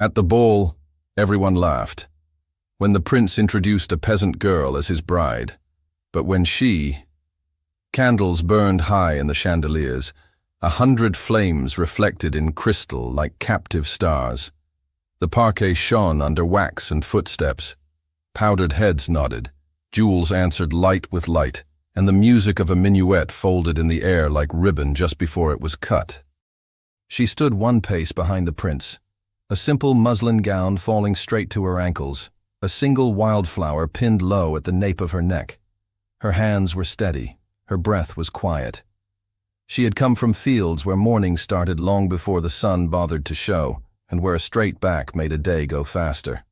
At the ball, everyone laughed. When the prince introduced a peasant girl as his bride, but when candles burned high in the chandeliers, 100 flames reflected in crystal like captive stars. The parquet shone under wax and footsteps. Powdered heads nodded, jewels answered light with light, and the music of a minuet folded in the air like ribbon just before it was cut. She stood 1 pace behind the prince, a simple muslin gown falling straight to her ankles, a single wildflower pinned low at the nape of her neck. Her hands were steady, her breath was quiet. She had come from fields where morning started long before the sun bothered to show, and where a straight back made a day go faster.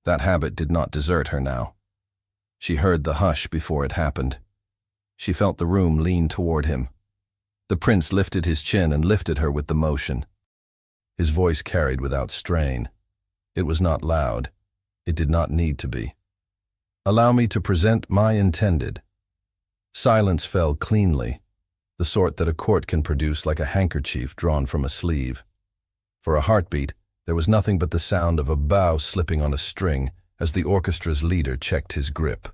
That habit did not desert her now. She heard the hush before it happened. She felt the room lean toward him. The prince lifted his chin and lifted her with the motion. His voice carried without strain. It was not loud. It did not need to be. "Allow me to present my intended." Silence fell cleanly, the sort that a court can produce like a handkerchief drawn from a sleeve. For a heartbeat, there was nothing but the sound of a bow slipping on a string as the orchestra's leader checked his grip.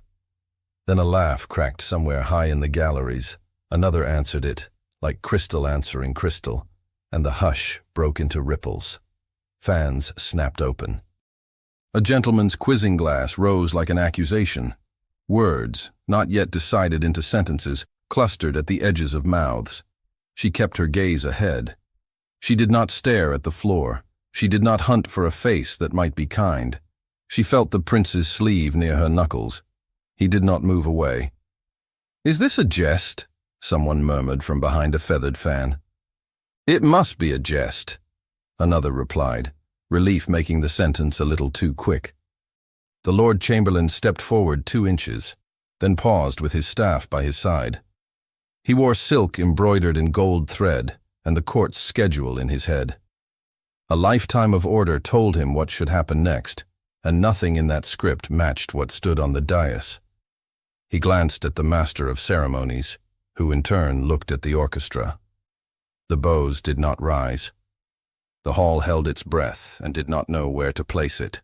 Then a laugh cracked somewhere high in the galleries. Another answered it, like crystal answering crystal, and the hush broke into ripples. Fans snapped open. A gentleman's quizzing glass rose like an accusation. Words, not yet decided into sentences, clustered at the edges of mouths. She kept her gaze ahead. She did not stare at the floor. She did not hunt for a face that might be kind. She felt the prince's sleeve near her knuckles. He did not move away. "Is this a jest?" someone murmured from behind a feathered fan. "It must be a jest," another replied, relief making the sentence a little too quick. The Lord Chamberlain stepped forward 2 inches, then paused with his staff by his side. He wore silk embroidered in gold thread and the court's schedule in his head. A lifetime of order told him what should happen next, and nothing in that script matched what stood on the dais. He glanced at the master of ceremonies, who in turn looked at the orchestra. The bows did not rise. The hall held its breath and did not know where to place it.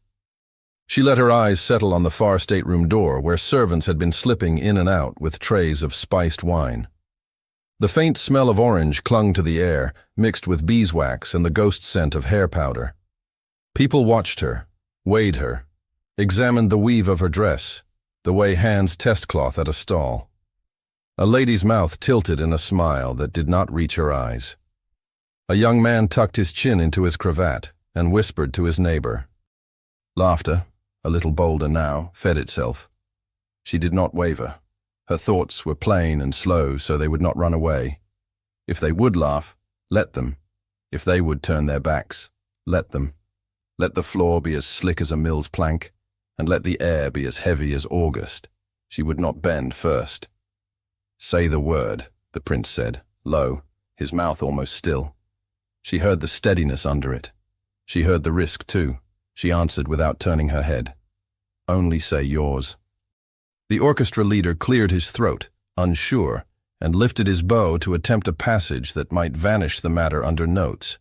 She let her eyes settle on the far stateroom door where servants had been slipping in and out with trays of spiced wine. The faint smell of orange clung to the air, mixed with beeswax and the ghost scent of hair powder. People watched her, weighed her, examined the weave of her dress, the way hands test cloth at a stall. A lady's mouth tilted in a smile that did not reach her eyes. A young man tucked his chin into his cravat and whispered to his neighbor. Laughter, a little bolder now, fed itself. She did not waver. Her thoughts were plain and slow so they would not run away. If they would laugh, let them. If they would turn their backs, let them. Let the floor be as slick as a mill's plank, and let the air be as heavy as August. She would not bend first. "Say the word," the prince said, low, his mouth almost still. She heard the steadiness under it. She heard the risk too. She answered without turning her head. "Only say yours." The orchestra leader cleared his throat, unsure, and lifted his bow to attempt a passage that might vanish the matter under notes.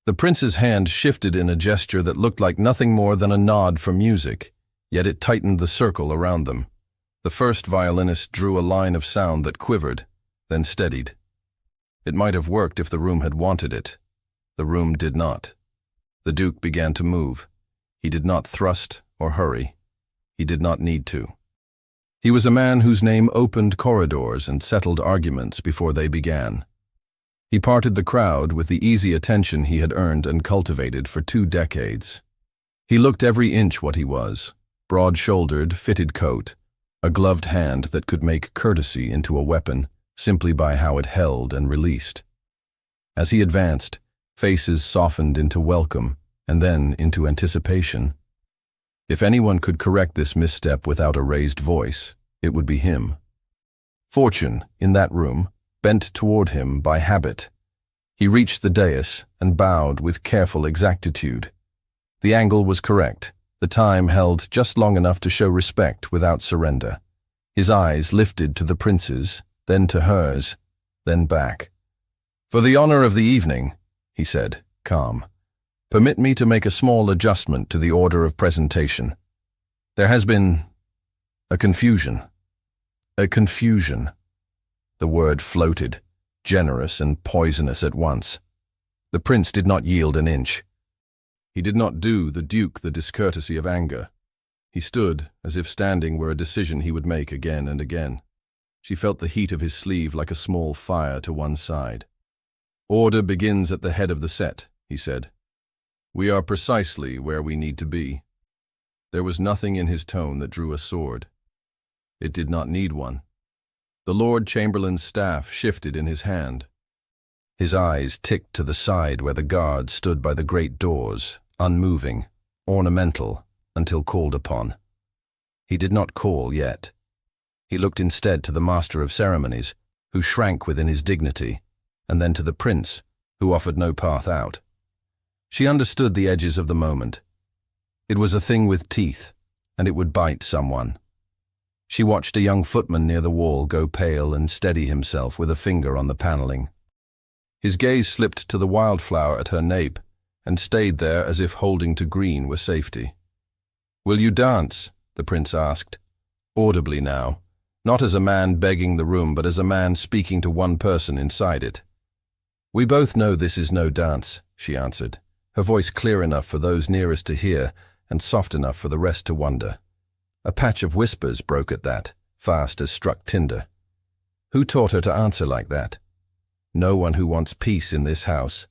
The prince's hand shifted in a gesture that looked like nothing more than a nod for music, yet it tightened the circle around them. The first violinist drew a line of sound that quivered, then steadied. It might have worked if the room had wanted it. The room did not. The Duke began to move. He did not thrust or hurry. He did not need to. He was a man whose name opened corridors and settled arguments before they began. He parted the crowd with the easy attention he had earned and cultivated for 2 decades. He looked every inch what he was, broad-shouldered, fitted coat, a gloved hand that could make courtesy into a weapon simply by how it held and released. As he advanced, faces softened into welcome and then into anticipation. If anyone could correct this misstep without a raised voice, it would be him. Fortune, in that room, bent toward him by habit. He reached the dais and bowed with careful exactitude. The angle was correct. The time held just long enough to show respect without surrender. His eyes lifted to the prince's, then to hers, then back. "For the honor of the evening," he said, calm. Permit me to make a small adjustment to the order of presentation. There has been a confusion. A confusion. The word floated, generous and poisonous at once. The prince did not yield an inch. He did not do the duke the discourtesy of anger. He stood as if standing were a decision he would make again and again. She felt the heat of his sleeve like a small fire to one side. Order begins at the head of the set, he said. We are precisely where we need to be. There was nothing in his tone that drew a sword. It did not need one. The Lord Chamberlain's staff shifted in his hand. His eyes ticked to the side where the guards stood by the great doors, unmoving, ornamental, until called upon. He did not call yet. He looked instead to the master of ceremonies, who shrank within his dignity, and then to the prince, who offered no path out. She understood the edges of the moment. It was a thing with teeth, and it would bite someone. She watched a young footman near the wall go pale and steady himself with a finger on the paneling. His gaze slipped to the wildflower at her nape, and stayed there as if holding to green were safety. "Will you dance?" the prince asked, audibly now, not as a man begging the room but as a man speaking to one person inside it. "We both know this is no dance," she answered, her voice clear enough for those nearest to hear and soft enough for the rest to wonder. A patch of whispers broke at that, fast as struck tinder. Who taught her to answer like that? No one who wants peace in this house.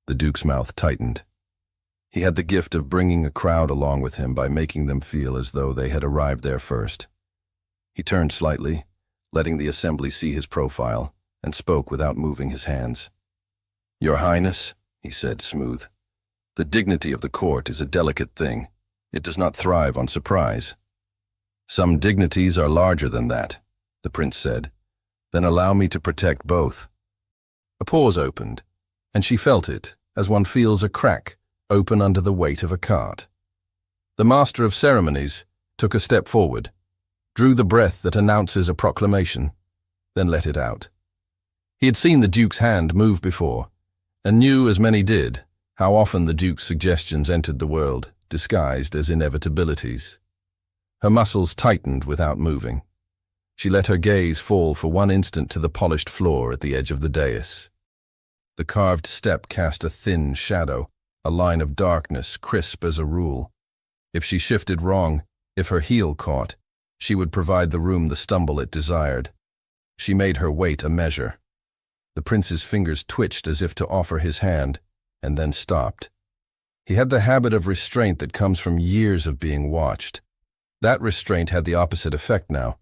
The Duke's mouth tightened. He had the gift of bringing a crowd along with him by making them feel as though they had arrived there first. He turned slightly, letting the assembly see his profile, and spoke without moving his hands. "Your Highness," he said, smooth, "the dignity of the court is a delicate thing. It does not thrive on surprise." "Some dignities are larger than that," the prince said. "Then allow me to protect both." A pause opened, and she felt it, as one feels a crack open under the weight of a cart. The master of ceremonies took a step forward, drew the breath that announces a proclamation, then let it out. He had seen the Duke's hand move before, and knew, as many did, how often the Duke's suggestions entered the world, disguised as inevitabilities. Her muscles tightened without moving. She let her gaze fall for one instant to the polished floor at the edge of the dais. The carved step cast a thin shadow, a line of darkness crisp as a rule. If she shifted wrong, if her heel caught, she would provide the room the stumble it desired. She made her weight a measure. The prince's fingers twitched as if to offer his hand, and then stopped. He had the habit of restraint that comes from years of being watched. That restraint had the opposite effect now.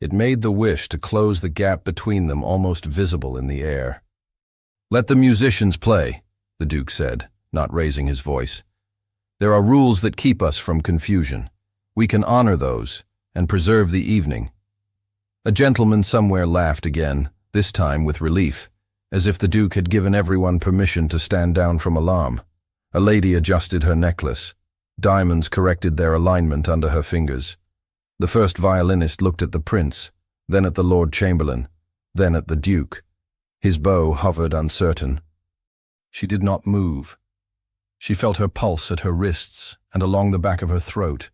It made the wish to close the gap between them almost visible in the air. "Let the musicians play," the Duke said, not raising his voice. "There are rules that keep us from confusion. We can honor those and preserve the evening." A gentleman somewhere laughed again, this time with relief, as if the Duke had given everyone permission to stand down from alarm. A lady adjusted her necklace. Diamonds corrected their alignment under her fingers. The first violinist looked at the prince, then at the Lord Chamberlain, then at the Duke. His bow hovered uncertain. She did not move. She felt her pulse at her wrists and along the back of her throat.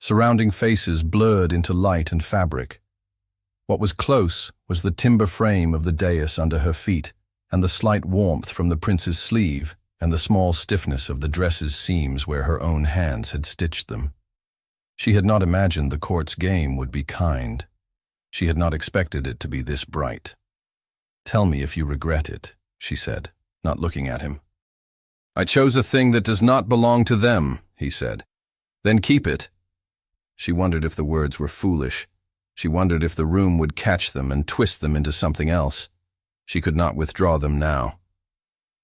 Surrounding faces blurred into light and fabric. What was close was the timber frame of the dais under her feet, and the slight warmth from the prince's sleeve, and the small stiffness of the dress's seams where her own hands had stitched them. She had not imagined the court's game would be kind. She had not expected it to be this bright. "Tell me if you regret it," she said, not looking at him. "I chose a thing that does not belong to them," he said. "Then keep it." She wondered if the words were foolish. She wondered if the room would catch them and twist them into something else. She could not withdraw them now.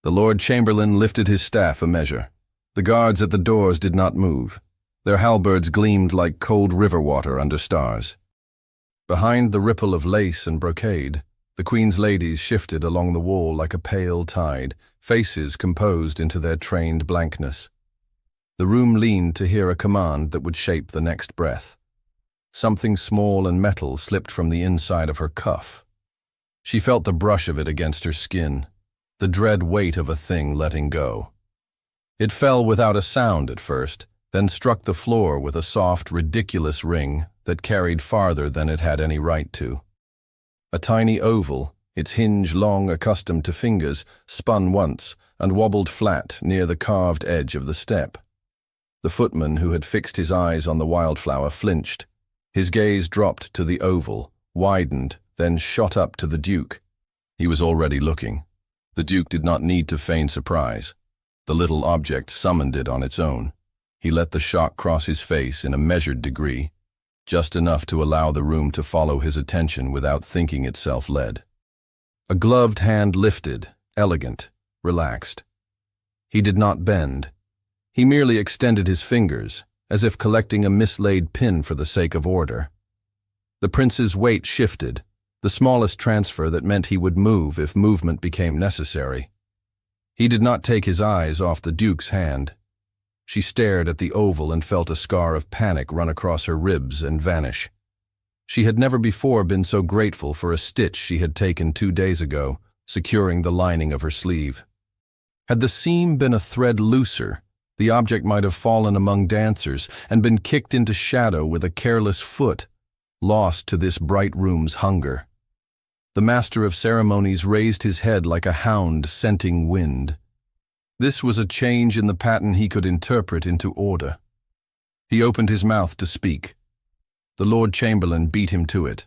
The Lord Chamberlain lifted his staff a measure. The guards at the doors did not move. Their halberds gleamed like cold river water under stars. Behind the ripple of lace and brocade, the Queen's ladies shifted along the wall like a pale tide, faces composed into their trained blankness. The room leaned to hear a command that would shape the next breath. Something small and metal slipped from the inside of her cuff. She felt the brush of it against her skin, the dread weight of a thing letting go. It fell without a sound at first, then struck the floor with a soft, ridiculous ring that carried farther than it had any right to. A tiny oval, its hinge long accustomed to fingers, spun once and wobbled flat near the carved edge of the step. The footman who had fixed his eyes on the wildflower flinched. His gaze dropped to the oval, widened, then shot up to the Duke. He was already looking. The Duke did not need to feign surprise. The little object summoned it on its own. He let the shock cross his face in a measured degree, just enough to allow the room to follow his attention without thinking itself led. A gloved hand lifted, elegant, relaxed. He did not bend. He merely extended his fingers, as if collecting a mislaid pin for the sake of order. The prince's weight shifted, the smallest transfer that meant he would move if movement became necessary. He did not take his eyes off the Duke's hand. She stared at the oval and felt a scar of panic run across her ribs and vanish. She had never before been so grateful for a stitch she had taken 2 days ago, securing the lining of her sleeve. Had the seam been a thread looser, the object might have fallen among dancers and been kicked into shadow with a careless foot, lost to this bright room's hunger. The master of ceremonies raised his head like a hound scenting wind. This was a change in the pattern he could interpret into order. He opened his mouth to speak. The Lord Chamberlain beat him to it.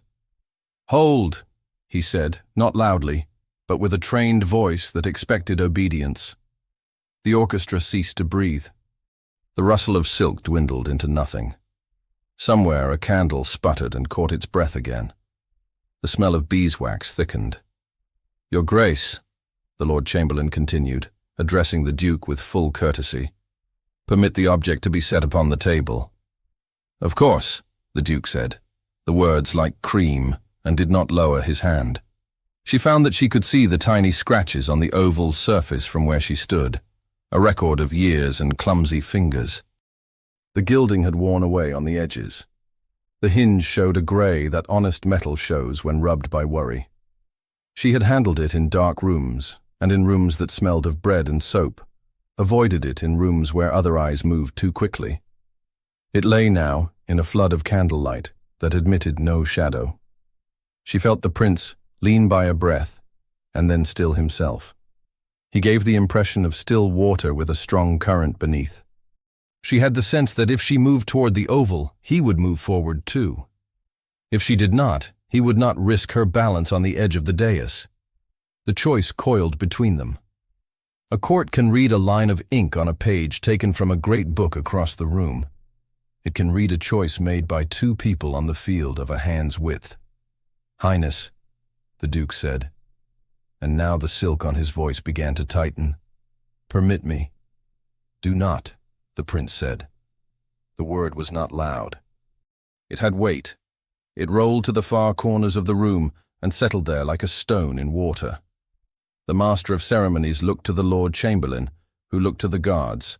"Hold," he said, not loudly, but with a trained voice that expected obedience. The orchestra ceased to breathe. The rustle of silk dwindled into nothing. Somewhere a candle sputtered and caught its breath again. The smell of beeswax thickened. "Your Grace," the Lord Chamberlain continued, addressing the Duke with full courtesy, "permit the object to be set upon the table." "Of course," the Duke said, the words like cream, and did not lower his hand. She found that she could see the tiny scratches on the oval's surface from where she stood, a record of years and clumsy fingers. The gilding had worn away on the edges. The hinge showed a grey that honest metal shows when rubbed by worry. She had handled it in dark rooms, and in rooms that smelled of bread and soap, avoided it in rooms where other eyes moved too quickly. It lay now in a flood of candlelight that admitted no shadow. She felt the prince lean by a breath, and then still himself. He gave the impression of still water with a strong current beneath. She had the sense that if she moved toward the oval, he would move forward too. If she did not, he would not risk her balance on the edge of the dais. The choice coiled between them. A court can read a line of ink on a page taken from a great book across the room. It can read a choice made by 2 people on the field of a hand's width. "Highness," the Duke said, and now the silk on his voice began to tighten. "Permit me." "Do not," the prince said. The word was not loud. It had weight. It rolled to the far corners of the room and settled there like a stone in water. The master of ceremonies looked to the Lord Chamberlain, who looked to the guards.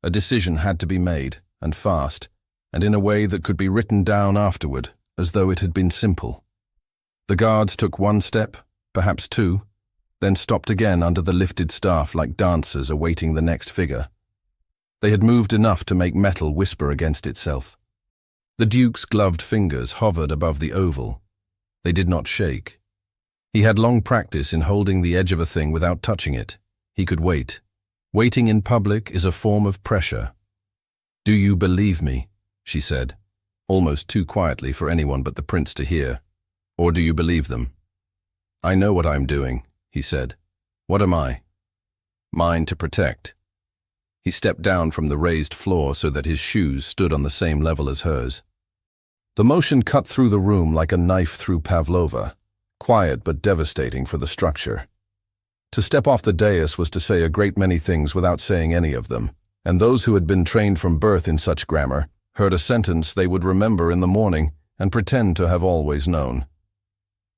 A decision had to be made, and fast, and in a way that could be written down afterward, as though it had been simple. The guards took 1 step, perhaps 2, then stopped again under the lifted staff like dancers awaiting the next figure. They had moved enough to make metal whisper against itself. The Duke's gloved fingers hovered above the oval. They did not shake. He had long practice in holding the edge of a thing without touching it. He could wait. Waiting in public is a form of pressure. "Do you believe me?" she said, almost too quietly for anyone but the prince to hear. "Or do you believe them?" "I know what I am doing," he said. "What am I?" "Mine to protect." He stepped down from the raised floor so that his shoes stood on the same level as hers. The motion cut through the room like a knife through pavlova, quiet but devastating for the structure. To step off the dais was to say a great many things without saying any of them, and those who had been trained from birth in such grammar heard a sentence they would remember in the morning and pretend to have always known.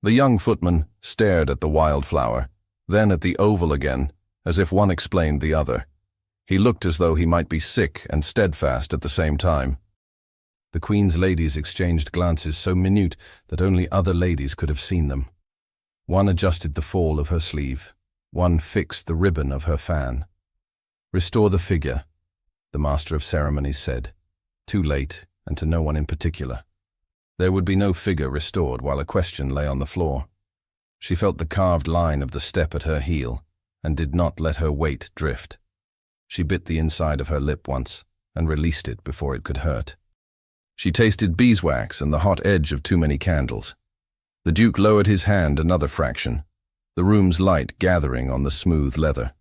The young footman stared at the wildflower, then at the oval again, as if one explained the other. He looked as though he might be sick and steadfast at the same time. The Queen's ladies exchanged glances so minute that only other ladies could have seen them. One adjusted the fall of her sleeve. One fixed the ribbon of her fan. "Restore the figure," the master of ceremonies said. Too late, and to no one in particular. There would be no figure restored while a question lay on the floor. She felt the carved line of the step at her heel, and did not let her weight drift. She bit the inside of her lip once, and released it before it could hurt. She tasted beeswax and the hot edge of too many candles. The Duke lowered his hand another fraction, the room's light gathering on the smooth leather.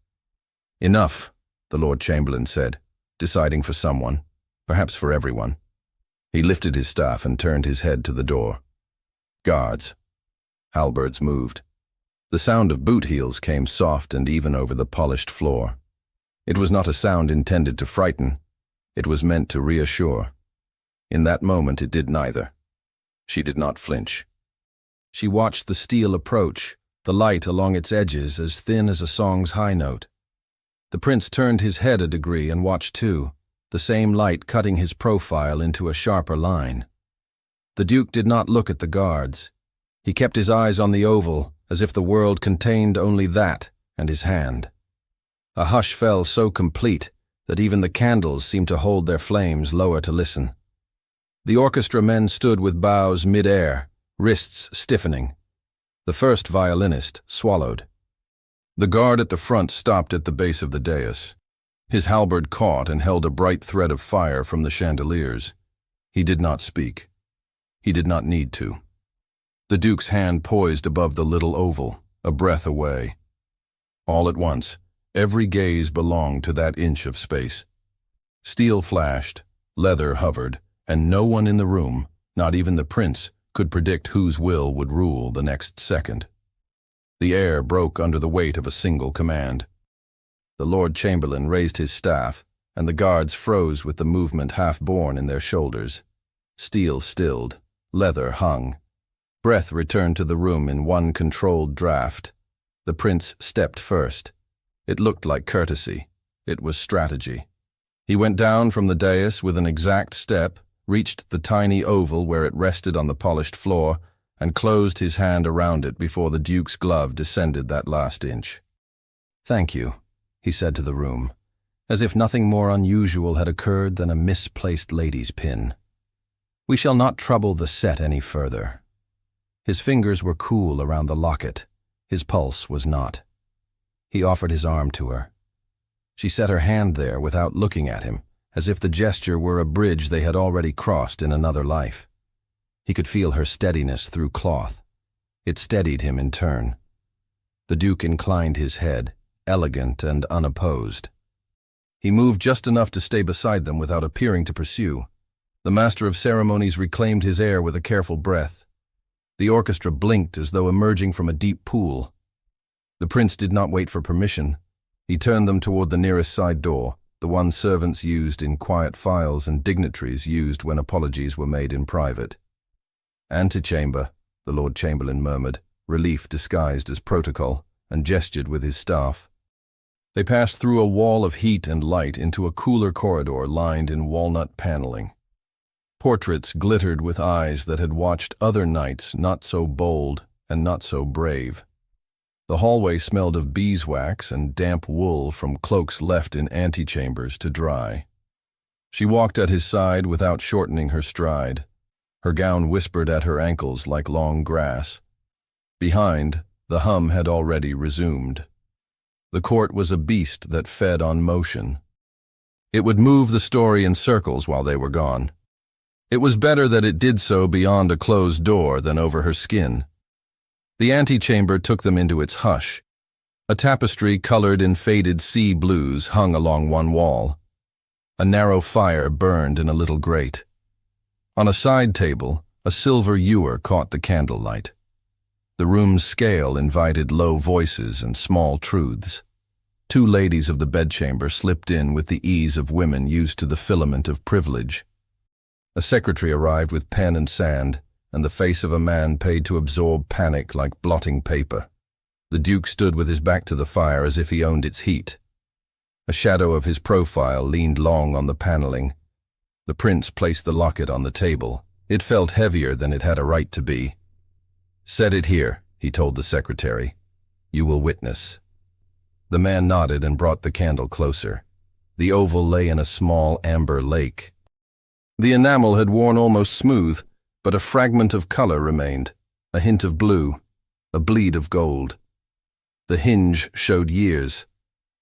"Enough," the Lord Chamberlain said, deciding for someone, perhaps for everyone. He lifted his staff and turned his head to the door. "Guards." Halberds moved. The sound of boot heels came soft and even over the polished floor. It was not a sound intended to frighten. It was meant to reassure. In that moment it did neither. She did not flinch. She watched the steel approach, the light along its edges as thin as a song's high note. The prince turned his head a degree and watched too, the same light cutting his profile into a sharper line. The Duke did not look at the guards. He kept his eyes on the oval, as if the world contained only that and his hand. A hush fell so complete that even the candles seemed to hold their flames lower to listen. The orchestra men stood with bows mid-air, wrists stiffening. The first violinist swallowed. The guard at the front stopped at the base of the dais. His halberd caught and held a bright thread of fire from the chandeliers. He did not speak. He did not need to. The Duke's hand poised above the little oval, a breath away. All at once, every gaze belonged to that inch of space. Steel flashed, leather hovered, and no one in the room, not even the prince, could predict whose will would rule the next second. The air broke under the weight of a single command. The Lord Chamberlain raised his staff, and the guards froze with the movement half-born in their shoulders. Steel stilled, leather hung. Breath returned to the room in one controlled draft. The prince stepped first. It looked like courtesy. It was strategy. He went down from the dais with an exact step, reached the tiny oval where it rested on the polished floor, and closed his hand around it before the Duke's glove descended that last inch. "Thank you," he said to the room, as if nothing more unusual had occurred than a misplaced lady's pin. "We shall not trouble the set any further." His fingers were cool around the locket. His pulse was not. He offered his arm to her. She set her hand there without looking at him, as if the gesture were a bridge they had already crossed in another life. He could feel her steadiness through cloth. It steadied him in turn. The Duke inclined his head, elegant and unopposed. He moved just enough to stay beside them without appearing to pursue. The master of ceremonies reclaimed his air with a careful breath. The orchestra blinked as though emerging from a deep pool. The prince did not wait for permission. He turned them toward the nearest side door, the one servants used in quiet files and dignitaries used when apologies were made in private. "Antechamber," the Lord Chamberlain murmured, relief disguised as protocol, and gestured with his staff. They passed through a wall of heat and light into a cooler corridor lined in walnut paneling. Portraits glittered with eyes that had watched other knights not so bold and not so brave. The hallway smelled of beeswax and damp wool from cloaks left in antechambers to dry. She walked at his side without shortening her stride. Her gown whispered at her ankles like long grass. Behind, the hum had already resumed. The court was a beast that fed on motion. It would move the story in circles while they were gone. It was better that it did so beyond a closed door than over her skin. The antechamber took them into its hush. A tapestry colored in faded sea blues hung along one wall. A narrow fire burned in a little grate. On a side table, a silver ewer caught the candlelight. The room's scale invited low voices and small truths. Two ladies of the bedchamber slipped in with the ease of women used to the filament of privilege. A secretary arrived with pen and sand, and the face of a man paid to absorb panic like blotting paper. The Duke stood with his back to the fire as if he owned its heat. A shadow of his profile leaned long on the paneling. The prince placed the locket on the table. It felt heavier than it had a right to be. "Set it here," he told the secretary. "You will witness." The man nodded and brought the candle closer. The oval lay in a small amber lake. The enamel had worn almost smooth, but a fragment of color remained, a hint of blue, a bleed of gold. The hinge showed years.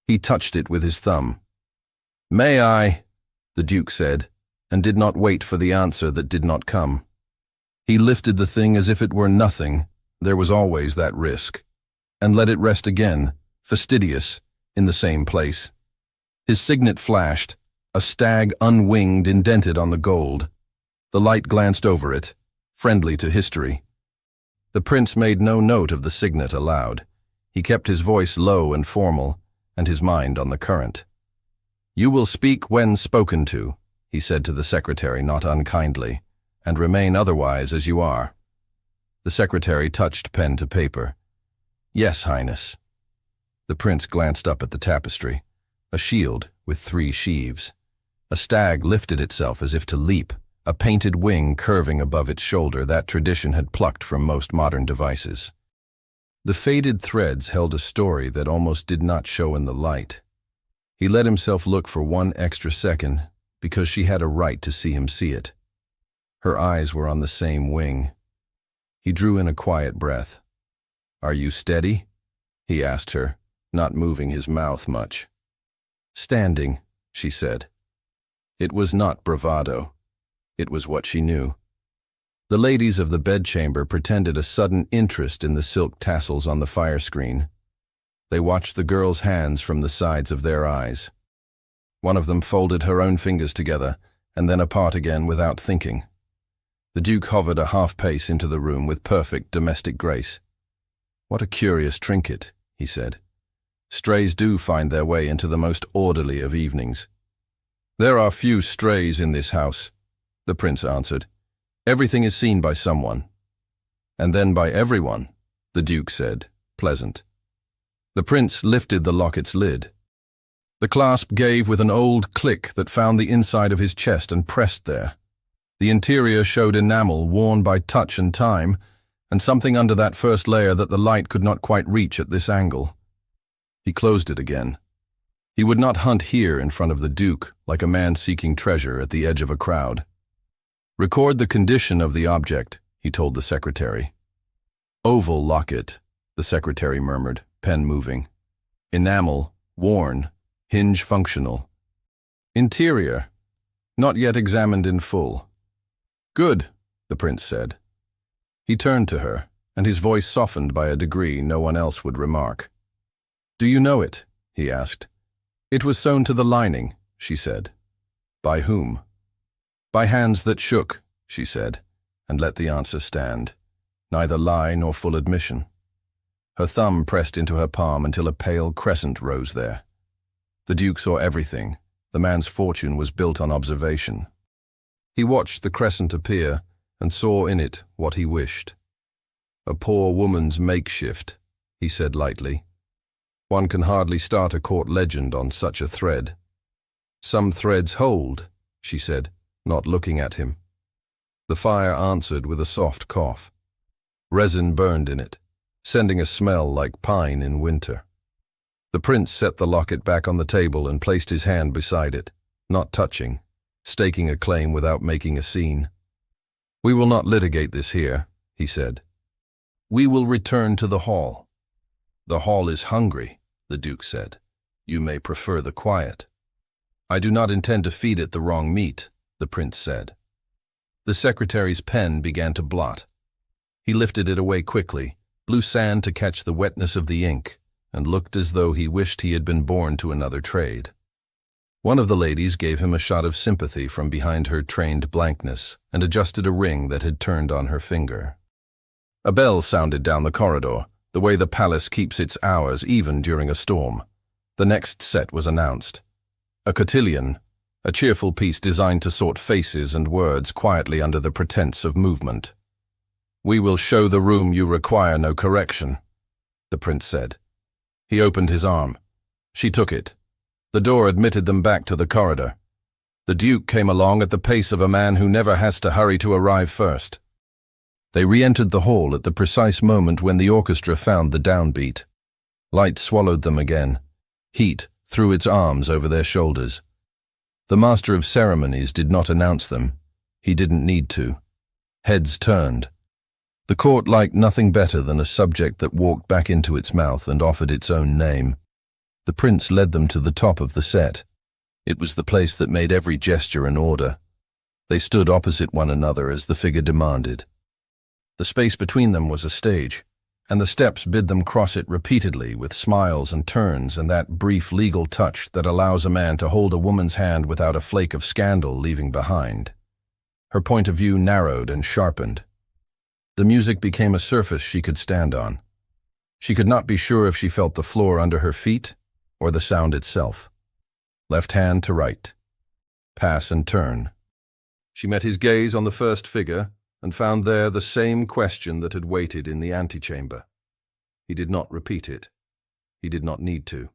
He touched it with his thumb. "May I?" the Duke said, and did not wait for the answer that did not come. He lifted the thing as if it were nothing, there was always that risk, and let it rest again, fastidious, in the same place. His signet flashed, a stag unwinged indented on the gold. The light glanced over it, friendly to history. The prince made no note of the signet aloud. He kept his voice low and formal, and his mind on the current. "You will speak when spoken to," he said to the secretary not unkindly, "and remain otherwise as you are." The secretary touched pen to paper. "Yes, Highness." The prince glanced up at the tapestry, a shield with 3 sheaves. A stag lifted itself as if to leap, a painted wing curving above its shoulder that tradition had plucked from most modern devices. The faded threads held a story that almost did not show in the light. He let himself look for 1 extra second, because she had a right to see him see it. Her eyes were on the same wing. He drew in a quiet breath. "Are you steady?" he asked her, not moving his mouth much. "Standing," she said. It was not bravado. It was what she knew. The ladies of the bedchamber pretended a sudden interest in the silk tassels on the fire screen. They watched the girl's hands from the sides of their eyes. One of them folded her own fingers together, and then apart again without thinking. The Duke hovered a half-pace into the room with perfect domestic grace. "What a curious trinket," he said. "Strays do find their way into the most orderly of evenings." "There are few strays in this house," the prince answered. "Everything is seen by someone." "And then by everyone," the Duke said, pleasant. The prince lifted the locket's lid. The clasp gave with an old click that found the inside of his chest and pressed there. The interior showed enamel worn by touch and time, and something under that first layer that the light could not quite reach at this angle. He closed it again. He would not hunt here in front of the Duke like a man seeking treasure at the edge of a crowd. "Record the condition of the object," he told the secretary. "Oval locket," the secretary murmured, pen moving. "Enamel, worn, hinge functional. Interior, not yet examined in full." "Good," the prince said. He turned to her, and his voice softened by a degree no one else would remark. "Do you know it?" he asked. "It was sewn to the lining," she said. "By whom?" "By hands that shook," she said, and let the answer stand. Neither lie nor full admission. Her thumb pressed into her palm until a pale crescent rose there. The Duke saw everything. The man's fortune was built on observation. He watched the crescent appear and saw in it what he wished. "A poor woman's makeshift," he said lightly. "One can hardly start a court legend on such a thread." "Some threads hold," she said, not looking at him. The fire answered with a soft cough. Resin burned in it, sending a smell like pine in winter. The prince set the locket back on the table and placed his hand beside it, not touching, staking a claim without making a scene. "We will not litigate this here," he said. "We will return to the hall." "The hall is hungry," the Duke said. "You may prefer the quiet." "I do not intend to feed it the wrong meat," the prince said. The secretary's pen began to blot. He lifted it away quickly, blew sand to catch the wetness of the ink, and looked as though he wished he had been born to another trade. One of the ladies gave him a shot of sympathy from behind her trained blankness and adjusted a ring that had turned on her finger. A bell sounded down the corridor, the way the palace keeps its hours even during a storm. The next set was announced. A cotillion, a cheerful piece designed to sort faces and words quietly under the pretense of movement. "We will show the room you require no correction," the prince said. He opened his arm. She took it. The door admitted them back to the corridor. The Duke came along at the pace of a man who never has to hurry to arrive first. They re-entered the hall at the precise moment when the orchestra found the downbeat. Light swallowed them again. Heat threw its arms over their shoulders. The master of ceremonies did not announce them. He didn't need to. Heads turned. The court liked nothing better than a subject that walked back into its mouth and offered its own name. The prince led them to the top of the set. It was the place that made every gesture an order. They stood opposite one another as the figure demanded. The space between them was a stage, and the steps bid them cross it repeatedly with smiles and turns and that brief legal touch that allows a man to hold a woman's hand without a flake of scandal leaving behind. Her point of view narrowed and sharpened. The music became a surface she could stand on. She could not be sure if she felt the floor under her feet or the sound itself. Left hand to right. Pass and turn. She met his gaze on the first figure and found there the same question that had waited in the antechamber. He did not repeat it. He did not need to.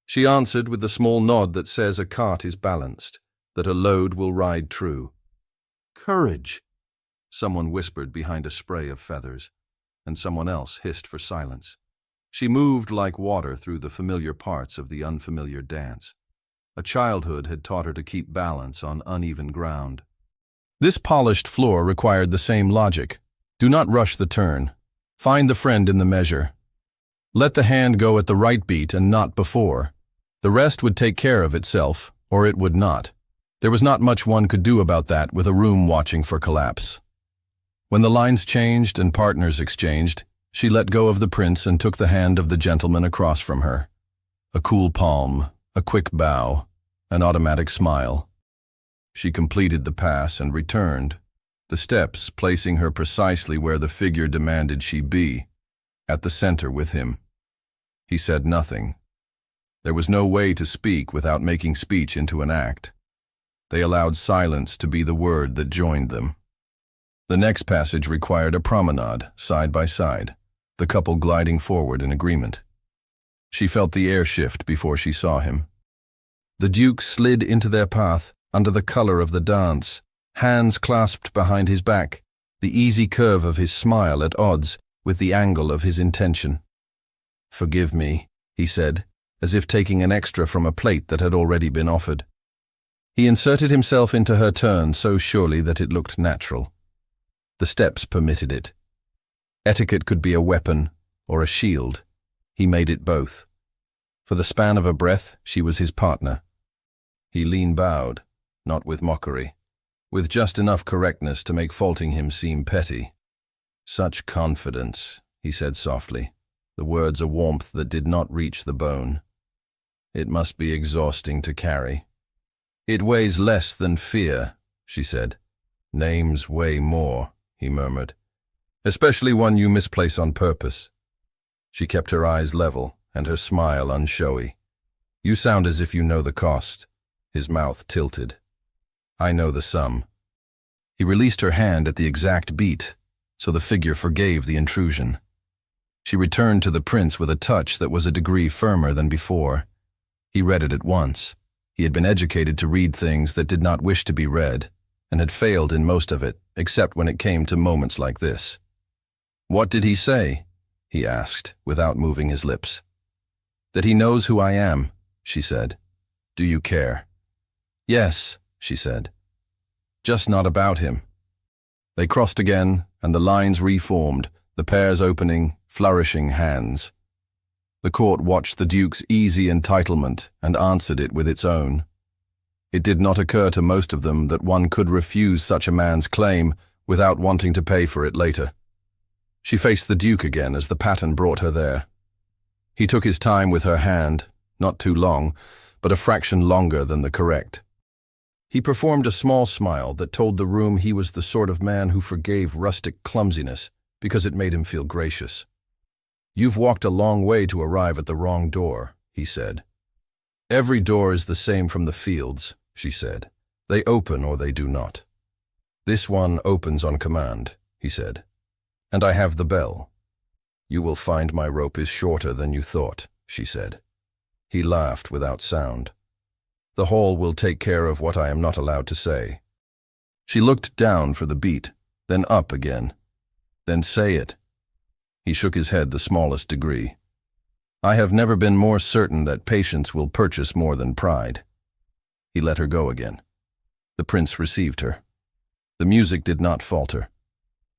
She answered with the small nod that says a cart is balanced, that a load will ride true. "Courage," someone whispered behind a spray of feathers, and someone else hissed for silence. She moved like water through the familiar parts of the unfamiliar dance. A childhood had taught her to keep balance on uneven ground. This polished floor required the same logic. Do not rush the turn. Find the friend in the measure. Let the hand go at the right beat and not before. The rest would take care of itself, or it would not. There was not much one could do about that with a room watching for collapse. When the lines changed and partners exchanged, she let go of the prince and took the hand of the gentleman across from her. A cool palm, a quick bow, an automatic smile. She completed the pass and returned, the steps placing her precisely where the figure demanded she be, at the center with him. He said nothing. There was no way to speak without making speech into an act. They allowed silence to be the word that joined them. The next passage required a promenade, side by side, the couple gliding forward in agreement. She felt the air shift before she saw him. The duke slid into their path, under the color of the dance, hands clasped behind his back, the easy curve of his smile at odds with the angle of his intention. "Forgive me," he said, as if taking an extra from a plate that had already been offered. He inserted himself into her turn so surely that it looked natural. The steps permitted it. Etiquette could be a weapon or a shield. He made it both. For the span of a breath, she was his partner. He lean bowed, not with mockery, with just enough correctness to make faulting him seem petty. "Such confidence," he said softly, the words a warmth that did not reach the bone. "It must be exhausting to carry." "It weighs less than fear," she said. "Names weigh more," he murmured, "especially one you misplace on purpose." She kept her eyes level and her smile unshowy. "You sound as if you know the cost." His mouth tilted. "I know the sum." He released her hand at the exact beat, so the figure forgave the intrusion. She returned to the prince with a touch that was a degree firmer than before. He read it at once. He had been educated to read things that did not wish to be read, and had failed in most of it, except when it came to moments like this. "What did he say?" he asked, without moving his lips. "That he knows who I am," she said. "Do you care?" "Yes," she said. "Just not about him." They crossed again, and the lines reformed, the pairs opening, flourishing hands. The court watched the duke's easy entitlement and answered it with its own. It did not occur to most of them that one could refuse such a man's claim without wanting to pay for it later. She faced the duke again as the pattern brought her there. He took his time with her hand, not too long, but a fraction longer than the correct. He performed a small smile that told the room he was the sort of man who forgave rustic clumsiness because it made him feel gracious. "You've walked a long way to arrive at the wrong door," he said. "Every door is the same from the fields," she said. "They open or they do not." "This one opens on command," he said. "And I have the bell." "You will find my rope is shorter than you thought," she said. He laughed without sound. "The hall will take care of what I am not allowed to say." She looked down for the beat, then up again. "Then say it." He shook his head the smallest degree. "I have never been more certain that patience will purchase more than pride." He let her go again. The prince received her. The music did not falter.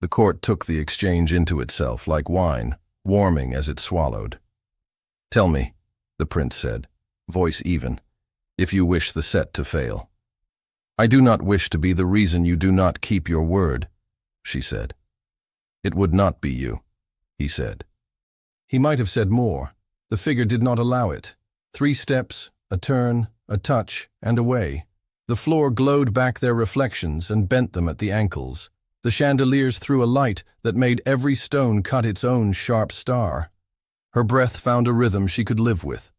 The court took the exchange into itself like wine, warming as it swallowed. "Tell me," the prince said, voice even, "if you wish the set to fail." "I do not wish to be the reason you do not keep your word," she said. "It would not be you," he said. He might have said more. The figure did not allow it. 3 steps, a turn, a touch, and away. The floor glowed back their reflections and bent them at the ankles. The chandeliers threw a light that made every stone cut its own sharp star. Her breath found a rhythm she could live with.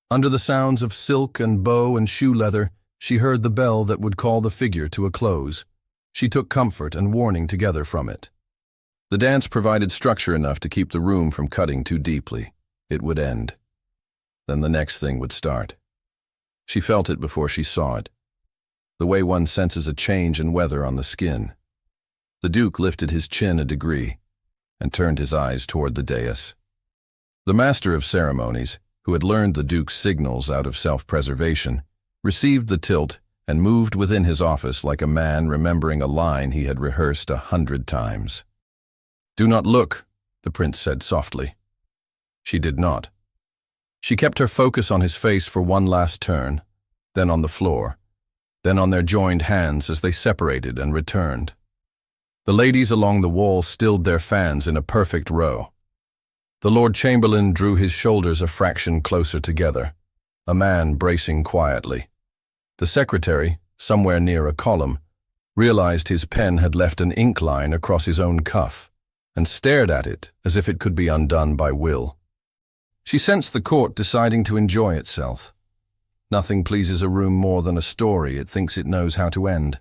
Under the sounds of silk and bow and shoe leather, she heard the bell that would call the figure to a close. She took comfort and warning together from it. The dance provided structure enough to keep the room from cutting too deeply. It would end. Then the next thing would start. She felt it before she saw it. The way one senses a change in weather on the skin. The Duke lifted his chin a degree and turned his eyes toward the dais. The master of ceremonies, who had learned the Duke's signals out of self-preservation, received the tilt and moved within his office like a man remembering a line he had rehearsed 100 times. "Do not look," the prince said softly. She did not. She kept her focus on his face for one last turn, then on the floor, then on their joined hands as they separated and returned. The ladies along the wall stilled their fans in a perfect row. The Lord Chamberlain drew his shoulders a fraction closer together, a man bracing quietly. The secretary, somewhere near a column, realized his pen had left an ink line across his own cuff, and stared at it as if it could be undone by will. She sensed the court deciding to enjoy itself. Nothing pleases a room more than a story it thinks it knows how to end.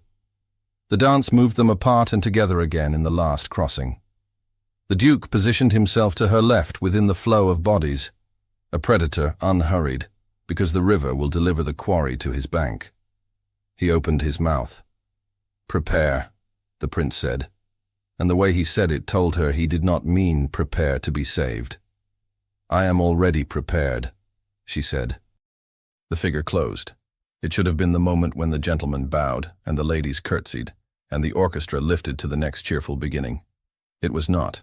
The dance moved them apart and together again in the last crossing. The Duke positioned himself to her left within the flow of bodies, a predator unhurried, because the river will deliver the quarry to his bank. He opened his mouth. "Prepare," the prince said, and the way he said it told her he did not mean prepare to be saved. "I am already prepared," she said. The figure closed. It should have been the moment when the gentlemen bowed and the ladies curtsied, and the orchestra lifted to the next cheerful beginning. It was not.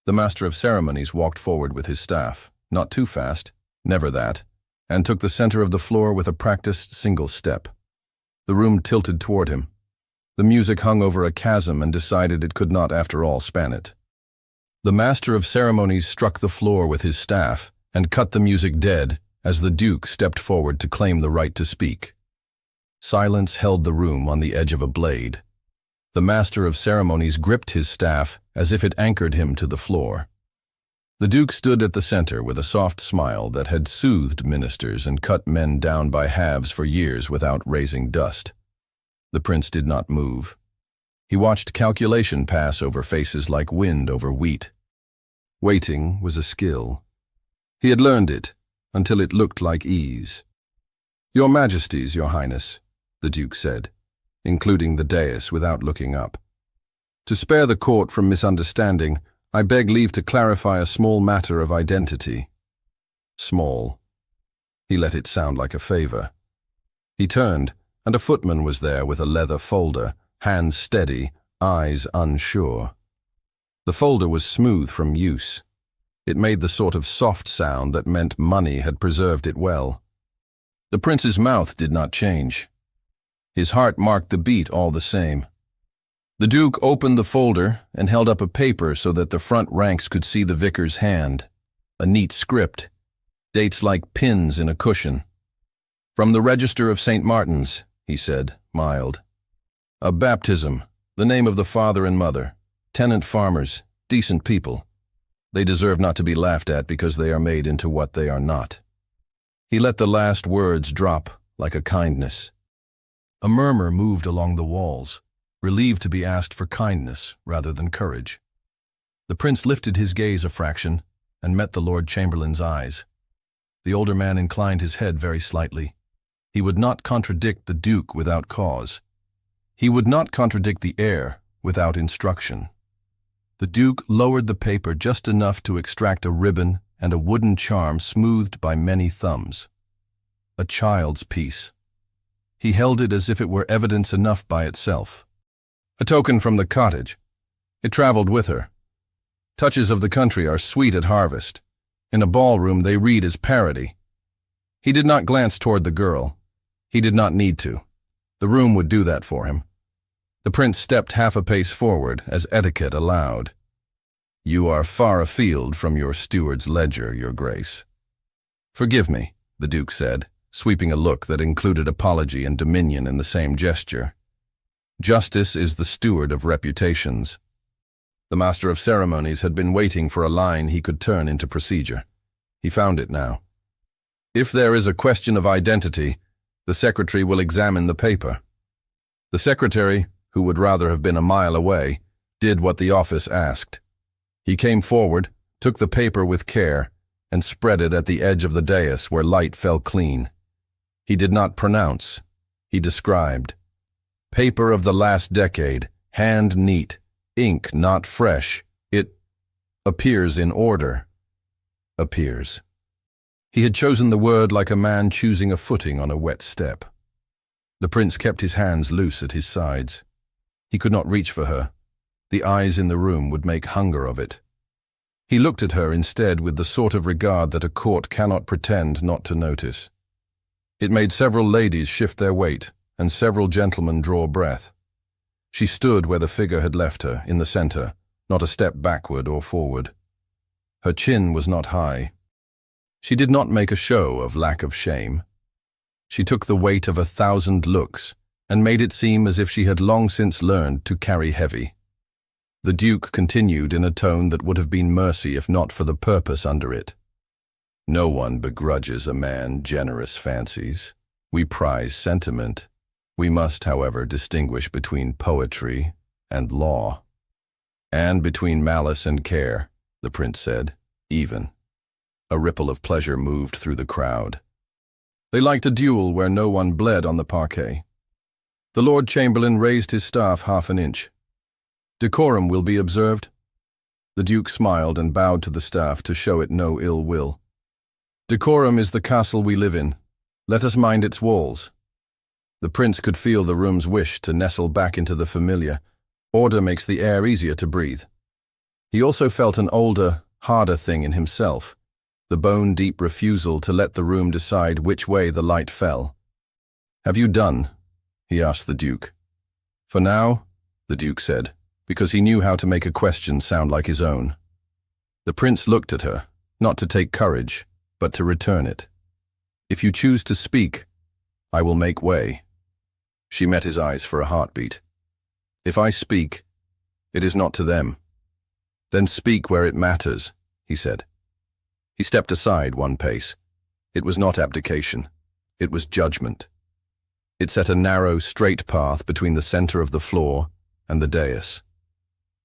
The master of ceremonies walked forward with his staff, not too fast, never that, and took the center of the floor with a practiced single step. The room tilted toward him. The music hung over a chasm and decided it could not after all span it. The master of ceremonies struck the floor with his staff and cut the music dead as the Duke stepped forward to claim the right to speak. Silence held the room on the edge of a blade. The master of ceremonies gripped his staff as if it anchored him to the floor. The Duke stood at the center with a soft smile that had soothed ministers and cut men down by halves for years without raising dust. The prince did not move. He watched calculation pass over faces like wind over wheat. Waiting was a skill. He had learned it until it looked like ease. "Your Majesties, Your Highness," the Duke said, including the dais without looking up. "To spare the court from misunderstanding, I beg leave to clarify a small matter of identity." Small. He let it sound like a favor. He turned, and a footman was there with a leather folder, hands steady, eyes unsure. The folder was smooth from use. It made the sort of soft sound that meant money had preserved it well. The prince's mouth did not change. His heart marked the beat all the same. The Duke opened the folder and held up a paper so that the front ranks could see the vicar's hand. A neat script, dates like pins in a cushion. "From the Register of St. Martin's," he said, mild. "A baptism, the name of the father and mother, tenant farmers, decent people. They deserve not to be laughed at because they are made into what they are not." He let the last words drop like a kindness. A murmur moved along the walls, relieved to be asked for kindness rather than courage. The prince lifted his gaze a fraction and met the Lord Chamberlain's eyes. The older man inclined his head very slightly. He would not contradict the Duke without cause. He would not contradict the heir without instruction. The Duke lowered the paper just enough to extract a ribbon and a wooden charm smoothed by many thumbs. A child's piece. He held it as if it were evidence enough by itself. A token from the cottage. It traveled with her. Touches of the country are sweet at harvest. In a ballroom they read as parody. He did not glance toward the girl. He did not need to. The room would do that for him. The prince stepped half a pace forward, as etiquette allowed. "You are far afield from your steward's ledger, your grace." "Forgive me," the duke said, sweeping a look that included apology and dominion in the same gesture. "Justice is the steward of reputations." The master of ceremonies had been waiting for a line he could turn into procedure. He found it now. "If there is a question of identity, the secretary will examine the paper." The secretary, who would rather have been a mile away, did what the office asked. He came forward, took the paper with care, and spread it at the edge of the dais where light fell clean. He did not pronounce. He described. "Paper of the last decade, hand neat, ink not fresh. It appears in order." Appears. He had chosen the word like a man choosing a footing on a wet step. The prince kept his hands loose at his sides. He could not reach for her. The eyes in the room would make hunger of it. He looked at her instead with the sort of regard that a court cannot pretend not to notice. It made several ladies shift their weight and several gentlemen draw breath. She stood where the figure had left her, in the center, not a step backward or forward. Her chin was not high. She did not make a show of lack of shame. She took the weight of 1,000 looks and made it seem as if she had long since learned to carry heavy. The duke continued in a tone that would have been mercy if not for the purpose under it. "No one begrudges a man generous fancies. We prize sentiment. We must, however, distinguish between poetry and law." "And between malice and care," the prince said, even. A ripple of pleasure moved through the crowd. They liked a duel where no one bled on the parquet. The Lord Chamberlain raised his staff half an inch. "Decorum will be observed." The duke smiled and bowed to the staff to show it no ill will. "Decorum is the castle we live in. Let us mind its walls." The prince could feel the room's wish to nestle back into the familiar. Order makes the air easier to breathe. He also felt an older, harder thing in himself, the bone-deep refusal to let the room decide which way the light fell. "Have you done?" he asked the duke. "For now," the duke said, because he knew how to make a question sound like his own. The prince looked at her, not to take courage, but to return it. "If you choose to speak, I will make way." She met his eyes for a heartbeat. "If I speak, it is not to them." "Then speak where it matters," he said. He stepped aside one pace. It was not abdication. It was judgment. It set a narrow, straight path between the center of the floor and the dais.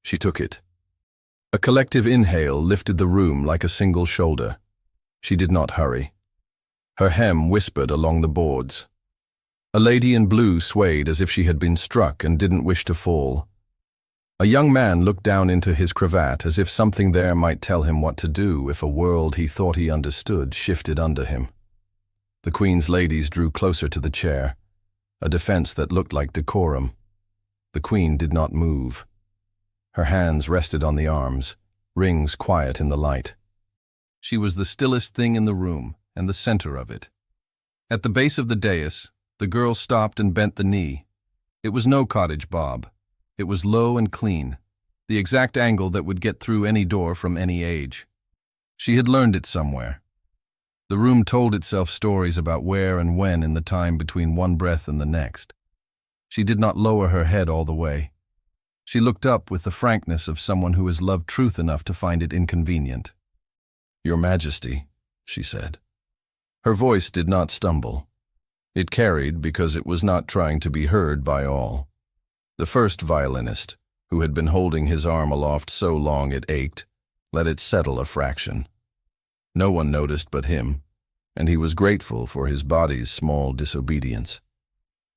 She took it. A collective inhale lifted the room like a single shoulder. She did not hurry. Her hem whispered along the boards. A lady in blue swayed as if she had been struck and didn't wish to fall. A young man looked down into his cravat as if something there might tell him what to do if a world he thought he understood shifted under him. The Queen's ladies drew closer to the chair, a defense that looked like decorum. The Queen did not move. Her hands rested on the arms, rings quiet in the light. She was the stillest thing in the room and the center of it. At the base of the dais, the girl stopped and bent the knee. It was no cottage bob. It was low and clean, the exact angle that would get through any door from any age. She had learned it somewhere. The room told itself stories about where and when in the time between one breath and the next. She did not lower her head all the way. She looked up with the frankness of someone who has loved truth enough to find it inconvenient. "Your Majesty," she said. Her voice did not stumble. It carried because it was not trying to be heard by all. The first violinist, who had been holding his arm aloft so long it ached, let it settle a fraction. No one noticed but him, and he was grateful for his body's small disobedience.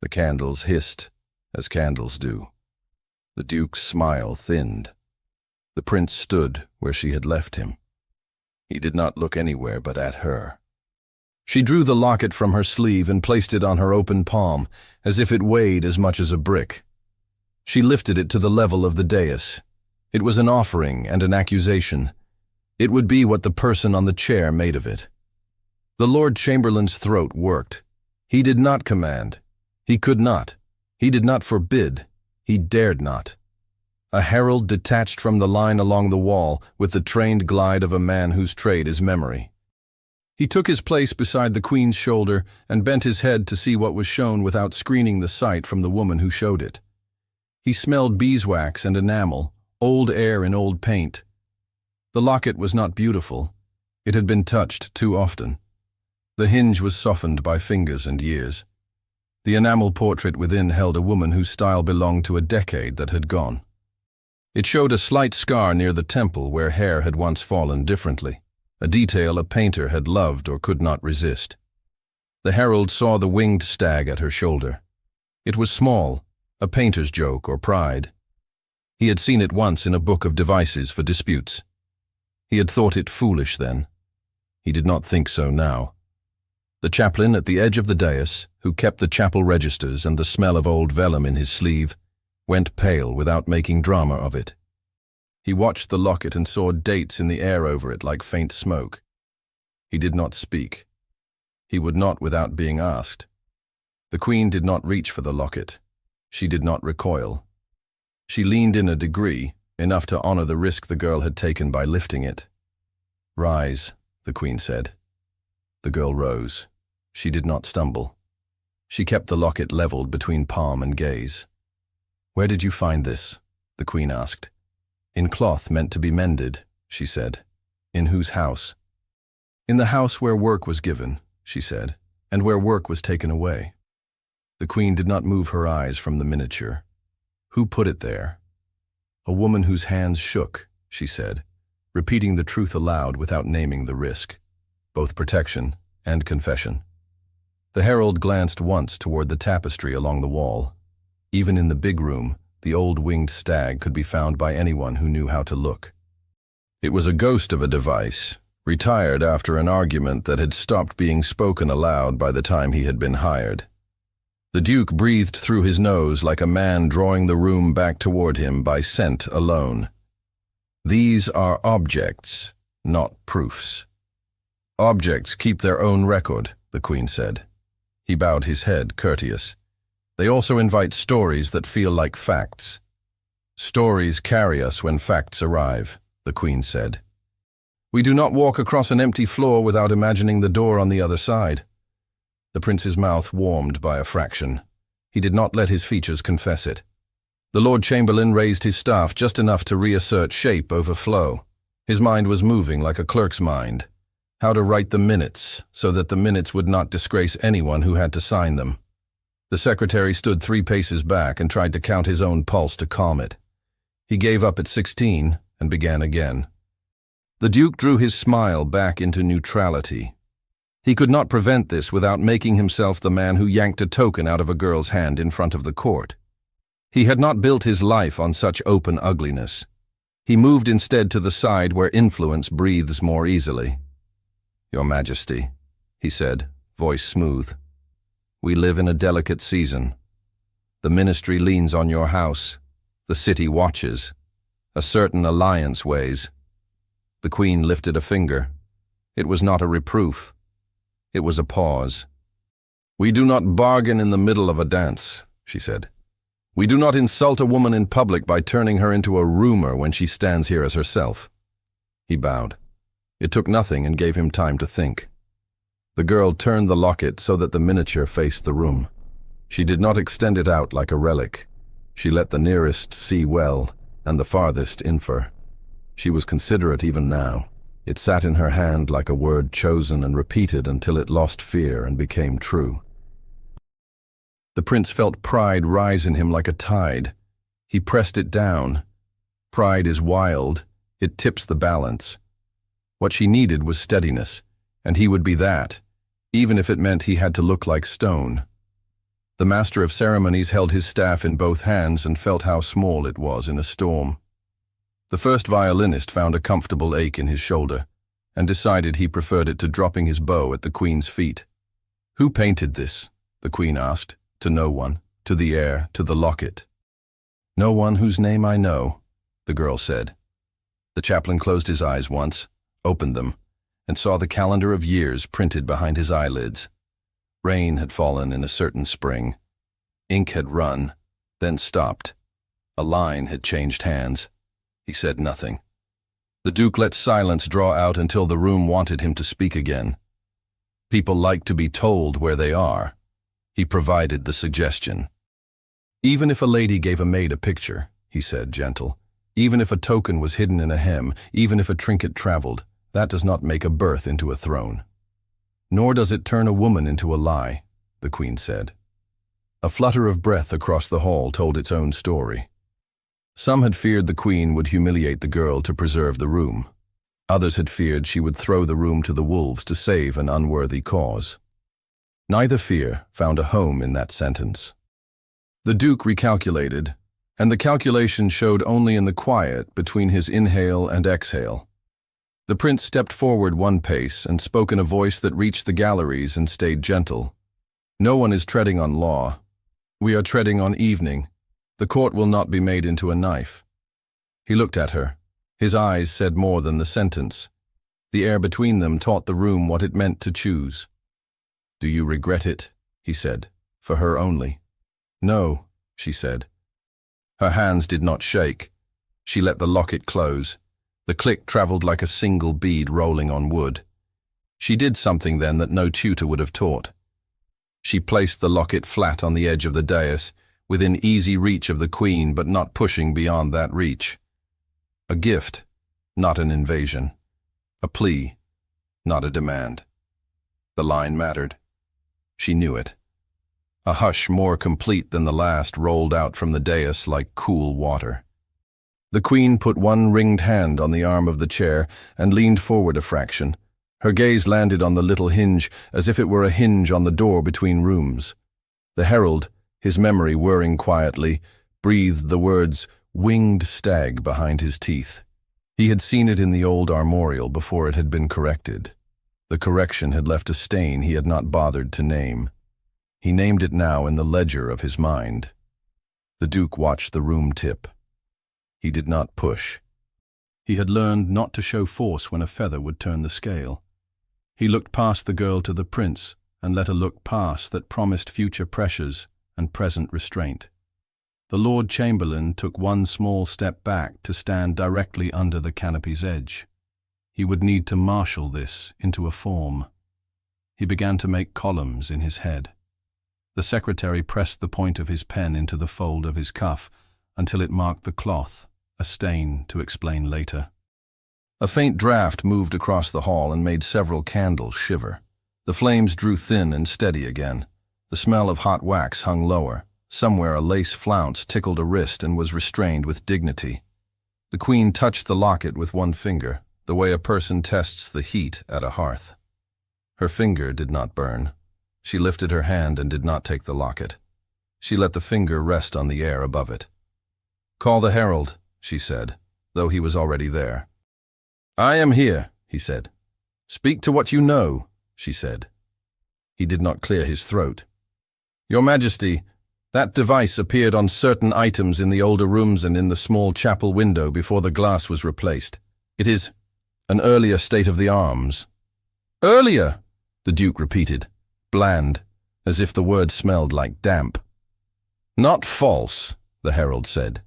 The candles hissed, as candles do. The Duke's smile thinned. The prince stood where she had left him. He did not look anywhere but at her. She drew the locket from her sleeve and placed it on her open palm, as if it weighed as much as a brick. She lifted it to the level of the dais. It was an offering and an accusation. It would be what the person on the chair made of it. The Lord Chamberlain's throat worked. He did not command. He could not. He did not forbid. He dared not. A herald detached from the line along the wall with the trained glide of a man whose trade is memory. He took his place beside the Queen's shoulder and bent his head to see what was shown without screening the sight from the woman who showed it. He smelled beeswax and enamel, old air in old paint. The locket was not beautiful. It had been touched too often. The hinge was softened by fingers and years. The enamel portrait within held a woman whose style belonged to a decade that had gone. It showed a slight scar near the temple where hair had once fallen differently, a detail a painter had loved or could not resist. The herald saw the winged stag at her shoulder. It was small, a painter's joke or pride. He had seen it once in a book of devices for disputes. He had thought it foolish then. He did not think so now. The chaplain at the edge of the dais, who kept the chapel registers and the smell of old vellum in his sleeve, went pale without making drama of it. He watched the locket and saw dates in the air over it like faint smoke. He did not speak. He would not without being asked. The Queen did not reach for the locket. She did not recoil. She leaned in a degree, enough to honor the risk the girl had taken by lifting it. "Rise," the Queen said. The girl rose. She did not stumble. She kept the locket leveled between palm and gaze. "Where did you find this?" the Queen asked. "In cloth meant to be mended," she said. "In whose house?" "In the house where work was given," she said, "and where work was taken away." The Queen did not move her eyes from the miniature. "Who put it there?" "A woman whose hands shook," she said, repeating the truth aloud without naming the risk, both protection and confession. The herald glanced once toward the tapestry along the wall. Even in the big room, the old winged stag could be found by anyone who knew how to look. It was a ghost of a device, retired after an argument that had stopped being spoken aloud by the time he had been hired. The Duke breathed through his nose like a man drawing the room back toward him by scent alone. "These are objects, not proofs." "Objects keep their own record," the Queen said. He bowed his head, courteous. "They also invite stories that feel like facts." "Stories carry us when facts arrive," the Queen said. "We do not walk across an empty floor without imagining the door on the other side." The prince's mouth warmed by a fraction. He did not let his features confess it. The Lord Chamberlain raised his staff just enough to reassert shape over flow. His mind was moving like a clerk's mind. How to write the minutes so that the minutes would not disgrace anyone who had to sign them. The secretary stood 3 paces back and tried to count his own pulse to calm it. He gave up at 16 and began again. The Duke drew his smile back into neutrality. He could not prevent this without making himself the man who yanked a token out of a girl's hand in front of the court. He had not built his life on such open ugliness. He moved instead to the side where influence breathes more easily. "Your Majesty," he said, voice smooth, "we live in a delicate season. The ministry leans on your house. The city watches. A certain alliance weighs." The Queen lifted a finger. It was not a reproof. It was a pause. "We do not bargain in the middle of a dance," she said. "We do not insult a woman in public by turning her into a rumor when she stands here as herself." He bowed. It took nothing and gave him time to think. The girl turned the locket so that the miniature faced the room. She did not extend it out like a relic. She let the nearest see well, and the farthest infer. She was considerate even now. It sat in her hand like a word chosen and repeated until it lost fear and became true. The prince felt pride rise in him like a tide. He pressed it down. Pride is wild. It tips the balance. What she needed was steadiness, and he would be that, even if it meant he had to look like stone. The master of ceremonies held his staff in both hands and felt how small it was in a storm. The first violinist found a comfortable ache in his shoulder. and decided he preferred it to dropping his bow at the Queen's feet. "Who painted this?" the Queen asked. "To no one, to the air, to the locket." "No one whose name I know," the girl said. The chaplain closed his eyes once, opened them, and saw the calendar of years printed behind his eyelids. Rain had fallen in a certain spring. Ink had run, then stopped. A line had changed hands. He said nothing. The Duke let silence draw out until the room wanted him to speak again. People like to be told where they are. He provided the suggestion. "Even if a lady gave a maid a picture," he said, gentle, "even if a token was hidden in a hem, even if a trinket traveled, that does not make a birth into a throne. Nor does it turn a woman into a lie," the Queen said. A flutter of breath across the hall told its own story. Some had feared the Queen would humiliate the girl to preserve the room. Others had feared she would throw the room to the wolves to save an unworthy cause. Neither fear found a home in that sentence. The Duke recalculated, and the calculation showed only in the quiet between his inhale and exhale. The prince stepped forward one pace and spoke in a voice that reached the galleries and stayed gentle. "No one is treading on law. We are treading on evening. The court will not be made into a knife." He looked at her. His eyes said more than the sentence. The air between them taught the room what it meant to choose. "Do you regret it?" he said, for her only. "No," she said. Her hands did not shake. She let the locket close. The click traveled like a single bead rolling on wood. She did something then that no tutor would have taught. She placed the locket flat on the edge of the dais, within easy reach of the Queen, but not pushing beyond that reach. A gift, not an invasion. A plea, not a demand. The line mattered. She knew it. A hush more complete than the last rolled out from the dais like cool water. The Queen put one ringed hand on the arm of the chair and leaned forward a fraction. Her gaze landed on the little hinge, as if it were a hinge on the door between rooms. The herald, his memory whirring quietly, breathed the words, "winged stag," behind his teeth. He had seen it in the old armorial before it had been corrected. The correction had left a stain he had not bothered to name. He named it now in the ledger of his mind. The Duke watched the room tip. He did not push. He had learned not to show force when a feather would turn the scale. He looked past the girl to the prince and let a look pass that promised future pressures and present restraint. The Lord Chamberlain took one small step back to stand directly under the canopy's edge. He would need to marshal this into a form. He began to make columns in his head. The secretary pressed the point of his pen into the fold of his cuff until it marked the cloth, a stain to explain later. A faint draft moved across the hall and made several candles shiver. The flames drew thin and steady again. The smell of hot wax hung lower. Somewhere a lace flounce tickled a wrist and was restrained with dignity. The Queen touched the locket with one finger, the way a person tests the heat at a hearth. Her finger did not burn. She lifted her hand and did not take the locket. She let the finger rest on the air above it. "Call the herald," she said, though he was already there. "I am here," he said. "Speak to what you know," she said. He did not clear his throat. "Your Majesty, that device appeared on certain items in the older rooms and in the small chapel window before the glass was replaced. It is an earlier state of the arms." "Earlier," the Duke repeated, bland, as if the word smelled like damp. "Not false," the herald said.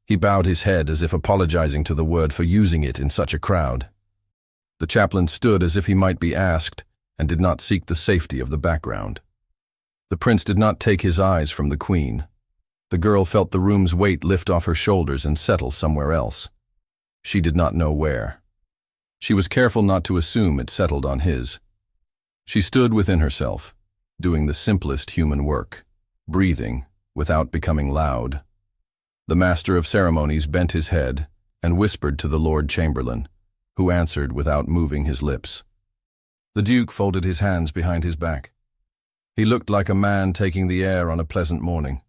He bowed his head as if apologizing to the word for using it in such a crowd. The chaplain stood as if he might be asked and did not seek the safety of the background. The prince did not take his eyes from the Queen. The girl felt the room's weight lift off her shoulders and settle somewhere else. She did not know where. She was careful not to assume it settled on his. She stood within herself, doing the simplest human work, breathing without becoming loud. The master of ceremonies bent his head and whispered to the Lord Chamberlain, who answered without moving his lips. The Duke folded his hands behind his back. He looked like a man taking the air on a pleasant morning.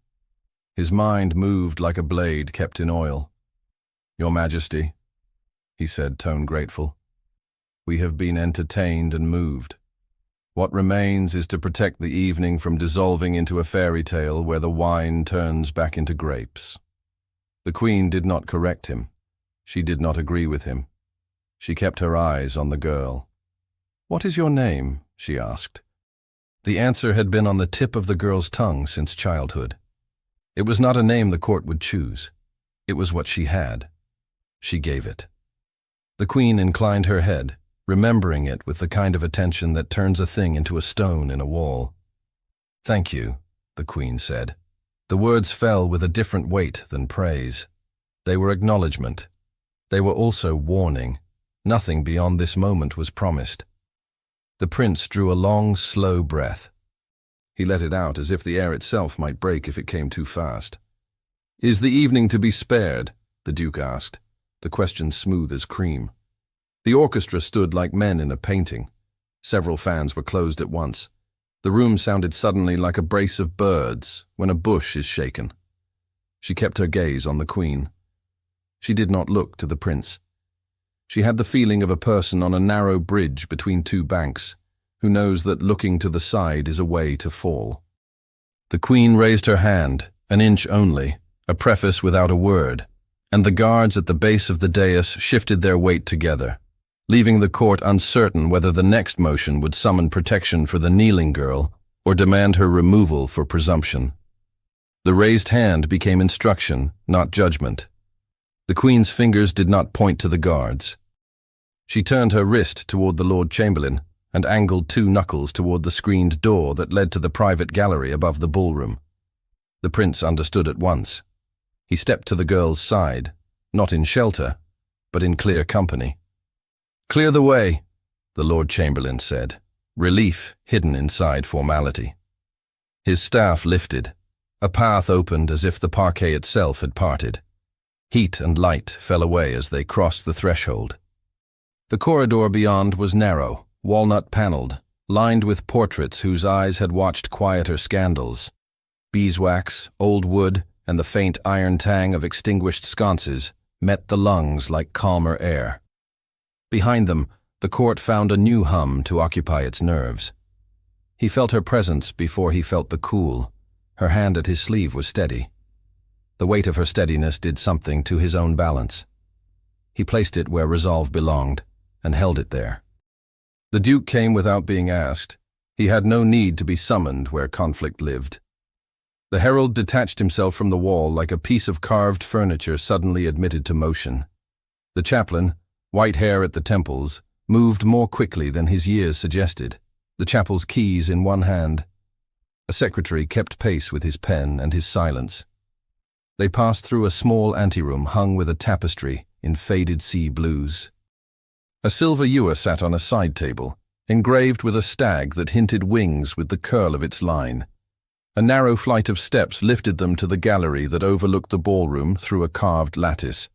His mind moved like a blade kept in oil. "Your Majesty," he said, tone grateful. We have been entertained and moved. What remains is to protect the evening from dissolving into a fairy tale where the wine turns back into grapes." The Queen did not correct him. She did not agree with him. She kept her eyes on the girl. "What is your name?" she asked. The answer had been on the tip of the girl's tongue since childhood. It was not a name the court would choose. It was what she had. She gave it. The Queen inclined her head, remembering it with the kind of attention that turns a thing into a stone in a wall. "Thank you," the Queen said. The words fell with a different weight than praise. They were acknowledgement. They were also warning. Nothing beyond this moment was promised. The prince drew a long, slow breath. He let it out as if the air itself might break if it came too fast. "Is the evening to be spared?" the Duke asked, the question smooth as cream. The orchestra stood like men in a painting. Several fans were closed at once. The room sounded suddenly like a brace of birds when a bush is shaken. She kept her gaze on the Queen. She did not look to the prince. She had the feeling of a person on a narrow bridge between two banks, who knows that looking to the side is a way to fall. The Queen raised her hand, an inch only, a preface without a word, and the guards at the base of the dais shifted their weight together, leaving the court uncertain whether the next motion would summon protection for the kneeling girl or demand her removal for presumption. The raised hand became instruction, not judgment. The Queen's fingers did not point to the guards. She turned her wrist toward the Lord Chamberlain and angled two knuckles toward the screened door that led to the private gallery above the ballroom. The prince understood at once. He stepped to the girl's side, not in shelter, but in clear company. "Clear the way," the Lord Chamberlain said, relief hidden inside formality. His staff lifted. A path opened as if the parquet itself had parted. Heat and light fell away as they crossed the threshold. The corridor beyond was narrow, walnut-paneled, lined with portraits whose eyes had watched quieter scandals. Beeswax, old wood, and the faint iron tang of extinguished sconces met the lungs like calmer air. Behind them, the court found a new hum to occupy its nerves. He felt her presence before he felt the cool. Her hand at his sleeve was steady. The weight of her steadiness did something to his own balance. He placed it where resolve belonged, and held it there. The Duke came without being asked. He had no need to be summoned where conflict lived. The herald detached himself from the wall like a piece of carved furniture suddenly admitted to motion. The chaplain, white hair at the temples, moved more quickly than his years suggested, the chapel's keys in one hand. A secretary kept pace with his pen and his silence. They passed through a small anteroom hung with a tapestry in faded sea blues. A silver ewer sat on a side table, engraved with a stag that hinted wings with the curl of its line. A narrow flight of steps lifted them to the gallery that overlooked the ballroom through a carved lattice.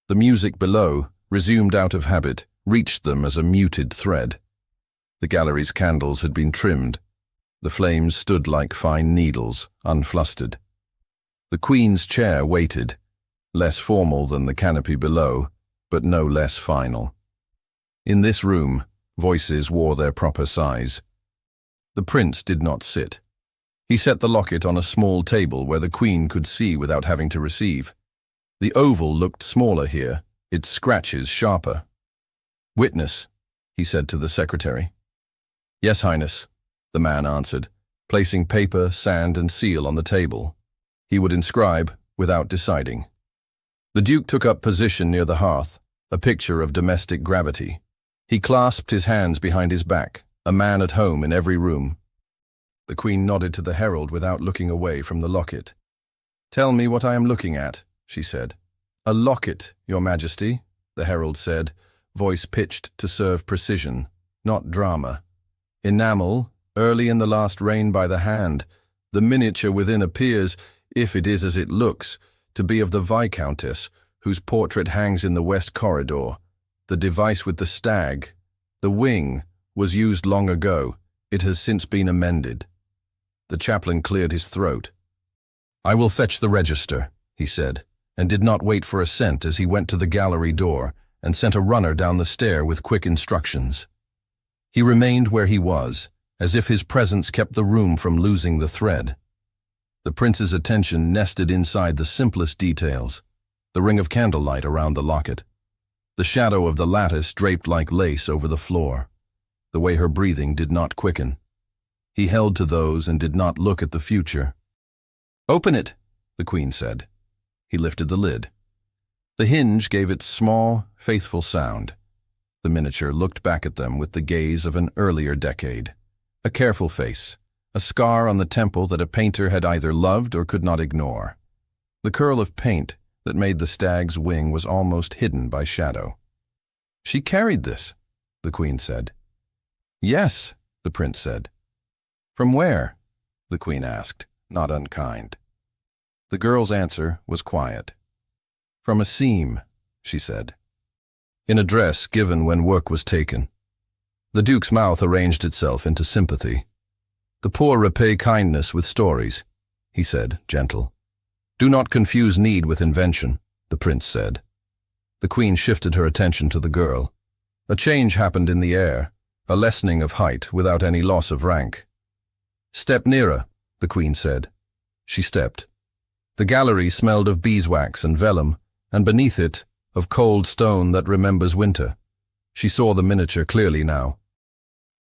The music below, resumed out of habit, reached them as a muted thread. The gallery's candles had been trimmed. The flames stood like fine needles, unflustered. The Queen's chair waited, less formal than the canopy below, but no less final. In this room, voices wore their proper size. The prince did not sit. He set the locket on a small table where the Queen could see without having to receive. The oval looked smaller here, its scratches sharper. "Witness," he said to the secretary. "Yes, Highness," the man answered, placing paper, sand, and seal on the table. He would inscribe without deciding. The Duke took up position near the hearth, a picture of domestic gravity. He clasped his hands behind his back, a man at home in every room. The Queen nodded to the herald without looking away from the locket. "Tell me what I am looking at," she said. "A locket, Your Majesty," the herald said, voice pitched to serve precision, not drama. "Enamel, early in the last reign by the hand. The miniature within appears, if it is as it looks, to be of the Viscountess, whose portrait hangs in the west corridor. The device with the stag, the wing, was used long ago. It has since been amended." The chaplain cleared his throat. "I will fetch the register," he said, and did not wait for assent as he went to the gallery door and sent a runner down the stair with quick instructions. He remained where he was, as if his presence kept the room from losing the thread. The prince's attention nested inside the simplest details, the ring of candlelight around the locket, the shadow of the lattice draped like lace over the floor, the way her breathing did not quicken. He held to those and did not look at the future. "Open it," the queen said. He lifted the lid. The hinge gave its small, faithful sound. The miniature looked back at them with the gaze of an earlier decade. A careful face, a scar on the temple that a painter had either loved or could not ignore. The curl of paint that made the stag's wing was almost hidden by shadow. "She carried this," the queen said. "Yes," the prince said. "From where?" the queen asked, not unkind. The girl's answer was quiet. "From a seam," she said. In a dress given when work was taken. The duke's mouth arranged itself into sympathy. "The poor repay kindness with stories," he said, gentle. "Do not confuse need with invention," the prince said. The queen shifted her attention to the girl. A change happened in the air, a lessening of height without any loss of rank. "Step nearer," the queen said. She stepped. The gallery smelled of beeswax and vellum, and beneath it, of cold stone that remembers winter. She saw the miniature clearly now.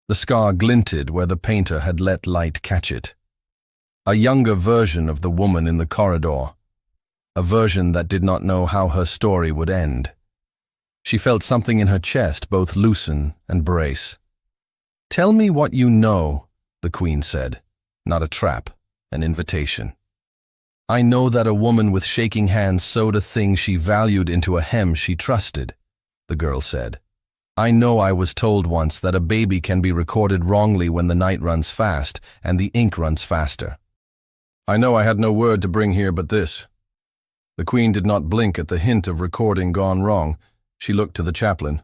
The scar glinted where the painter had let light catch it. A younger version of the woman in the corridor. A version that did not know how her story would end. She felt something in her chest both loosen and brace. "Tell me what you know," the queen said. Not a trap, an invitation. "I know that a woman with shaking hands sewed a thing she valued into a hem she trusted," the girl said. "I know I was told once that a baby can be recorded wrongly when the night runs fast and the ink runs faster. I know I had no word to bring here but this." The queen did not blink at the hint of recording gone wrong. She looked to the chaplain.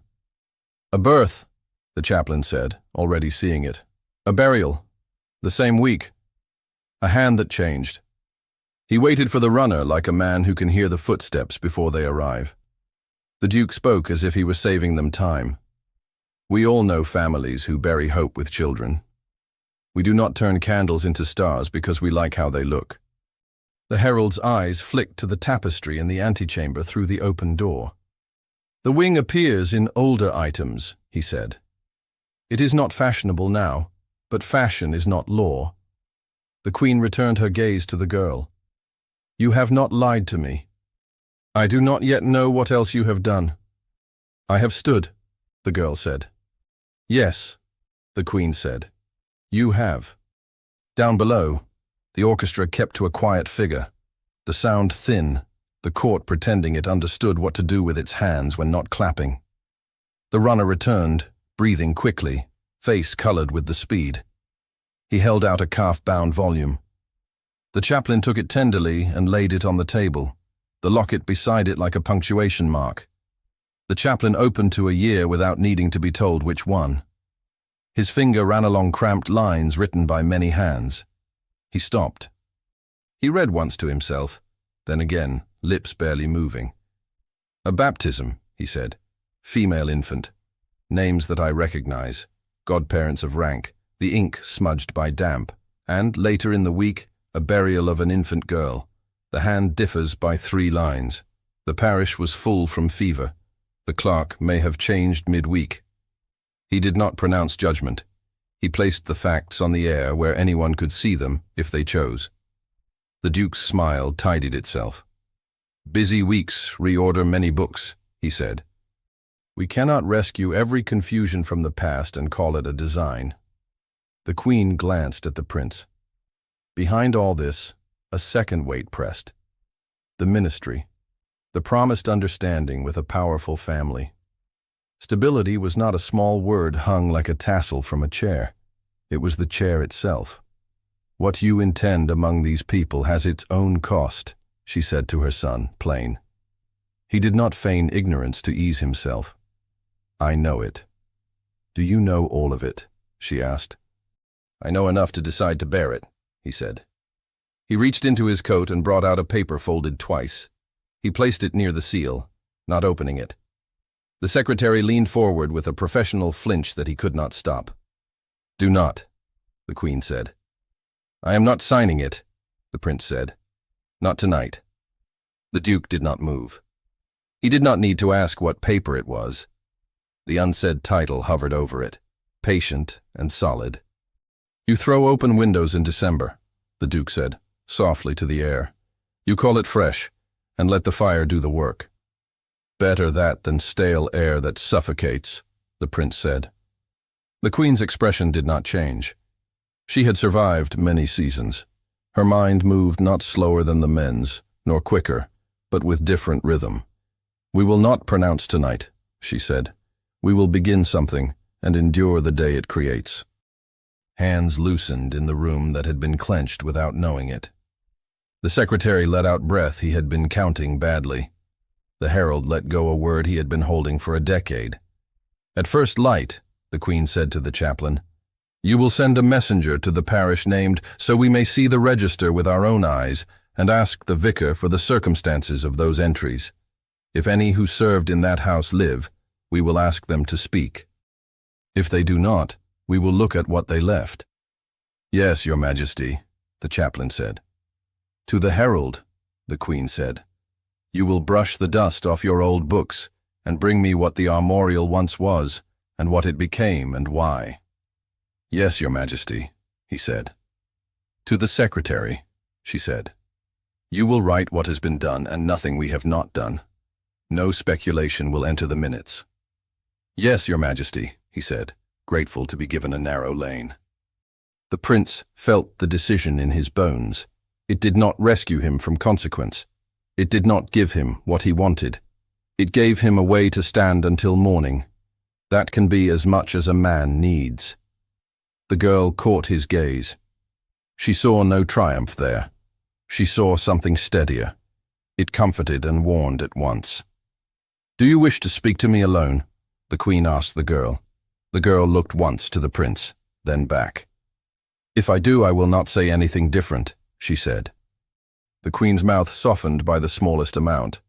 "A birth," the chaplain said, already seeing it. "A burial. The same week. A hand that changed." He waited for the runner like a man who can hear the footsteps before they arrive. The duke spoke as if he was saving them time. "We all know families who bury hope with children. We do not turn candles into stars because we like how they look." The herald's eyes flicked to the tapestry in the antechamber through the open door. "The wing appears in older items," he said. "It is not fashionable now, but fashion is not law." The queen returned her gaze to the girl. "You have not lied to me. I do not yet know what else you have done." "I have stood," the girl said. "Yes," the queen said. "You have." Down below, the orchestra kept to a quiet figure, the sound thin, the court pretending it understood what to do with its hands when not clapping. The runner returned, breathing quickly, face colored with the speed. He held out a calf-bound volume. The chaplain took it tenderly and laid it on the table, the locket beside it like a punctuation mark. The chaplain opened to a year without needing to be told which one. His finger ran along cramped lines written by many hands. He stopped. He read once to himself, then again, lips barely moving. "A baptism," he said. "Female infant. Names that I recognize. Godparents of rank. The ink smudged by damp. And, later in the week, a burial of an infant girl. The hand differs by 3 lines. The parish was full from fever. The clerk may have changed mid-week." He did not pronounce judgment. He placed the facts on the air where anyone could see them if they chose. The duke's smile tidied itself. "Busy weeks reorder many books," he said. "We cannot rescue every confusion from the past and call it a design." The queen glanced at the prince. Behind all this, a second weight pressed. The ministry. The promised understanding with a powerful family. Stability was not a small word hung like a tassel from a chair. It was the chair itself. "What you intend among these people has its own cost," she said to her son, plain. He did not feign ignorance to ease himself. "I know it." "Do you know all of it?" she asked. "I know enough to decide to bear it," he said. He reached into his coat and brought out a paper folded twice. He placed it near the seal, not opening it. The secretary leaned forward with a professional flinch that he could not stop. "Do not," the Queen said. "I am not signing it," the Prince said. "Not tonight." The Duke did not move. He did not need to ask what paper it was. The unsaid title hovered over it, patient and solid. "You throw open windows in December," the Duke said, softly to the air. "You call it fresh, and let the fire do the work." "Better that than stale air that suffocates," the Prince said. The Queen's expression did not change. She had survived many seasons. Her mind moved not slower than the men's, nor quicker, but with different rhythm. "We will not pronounce tonight," she said. "We will begin something and endure the day it creates." Hands loosened in the room that had been clenched without knowing it. The secretary let out breath he had been counting badly. The herald let go a word he had been holding for a decade. "At first light," the Queen said to the chaplain, "you will send a messenger to the parish named so we may see the register with our own eyes and ask the vicar for the circumstances of those entries. If any who served in that house live, we will ask them to speak. If they do not, we will look at what they left." "Yes, Your Majesty," the chaplain said. "To the herald," the Queen said, "you will brush the dust off your old books and bring me what the armorial once was and what it became and why." "Yes, Your Majesty," he said. "To the secretary," she said, "you will write what has been done and nothing we have not done. No speculation will enter the minutes." "Yes, Your Majesty," he said, grateful to be given a narrow lane. The Prince felt the decision in his bones. It did not rescue him from consequence. It did not give him what he wanted. It gave him a way to stand until morning. That can be as much as a man needs. The girl caught his gaze. She saw no triumph there. She saw something steadier. It comforted and warned at once. "Do you wish to speak to me alone?" the Queen asked the girl. The girl looked once to the Prince, then back. "If I do, I will not say anything different," she said. The Queen's mouth softened by the smallest amount.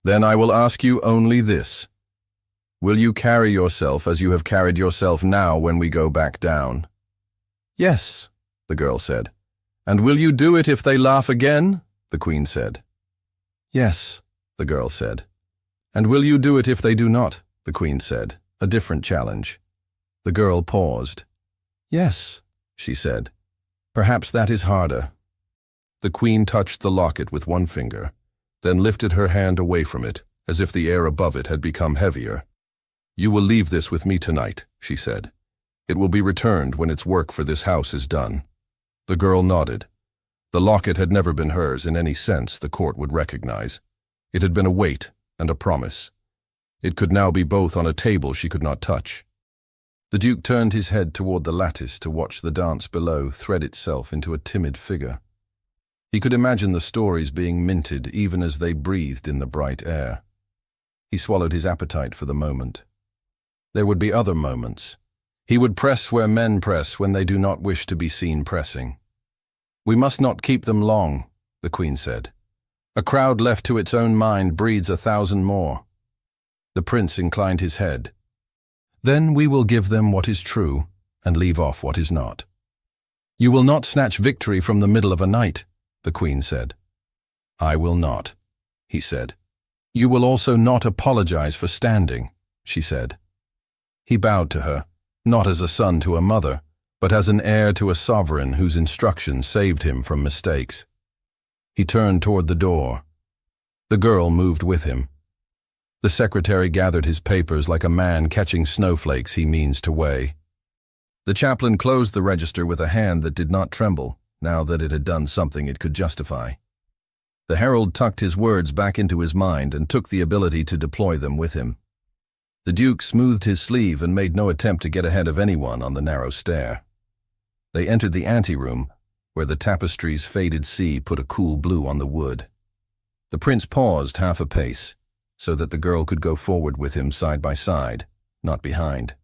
"Then I will ask you only this. Will you carry yourself as you have carried yourself now when we go back down?" "Yes," the girl said. "And will you do it if they laugh again?" the Queen said. "Yes," the girl said. "And will you do it if they do not?" the Queen said, a different challenge. The girl paused. "Yes," she said. "Perhaps that is harder." The Queen touched the locket with one finger, then lifted her hand away from it, as if the air above it had become heavier. "You will leave this with me tonight," she said. "It will be returned when its work for this house is done." The girl nodded. The locket had never been hers in any sense the court would recognize. It had been a weight and a promise. It could now be both on a table she could not touch. The Duke turned his head toward the lattice to watch the dance below thread itself into a timid figure. He could imagine the stories being minted even as they breathed in the bright air. He swallowed his appetite for the moment. There would be other moments. He would press where men press when they do not wish to be seen pressing. "We must not keep them long," the Queen said. "A crowd left to its own mind breeds 1,000 more." The Prince inclined his head. "Then we will give them what is true and leave off what is not." "You will not snatch victory from the middle of a night," the Queen said. "I will not," he said. "You will also not apologize for standing," she said. He bowed to her, not as a son to a mother, but as an heir to a sovereign whose instructions saved him from mistakes. He turned toward the door. The girl moved with him. The secretary gathered his papers like a man catching snowflakes he means to weigh. The chaplain closed the register with a hand that did not tremble, now that it had done something it could justify. The herald tucked his words back into his mind and took the ability to deploy them with him. The Duke smoothed his sleeve and made no attempt to get ahead of anyone on the narrow stair. They entered the anteroom, where the tapestry's faded sea put a cool blue on the wood. The Prince paused half a pace, so that the girl could go forward with him side by side, not behind.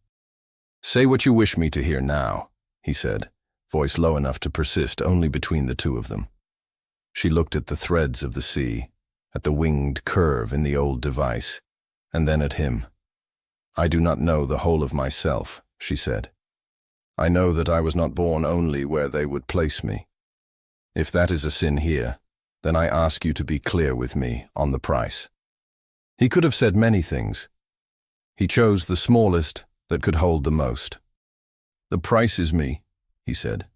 "Say what you wish me to hear now," he said, voice low enough to persist only between the two of them. She looked at the threads of the sea, at the winged curve in the old device, and then at him. I do not know the whole of myself, she said. I know that I was not born only where they would place me. If that is a sin here, then I ask you to be clear with me on the price. He could have said many things. He chose the smallest that could hold the most. The price is me, he said.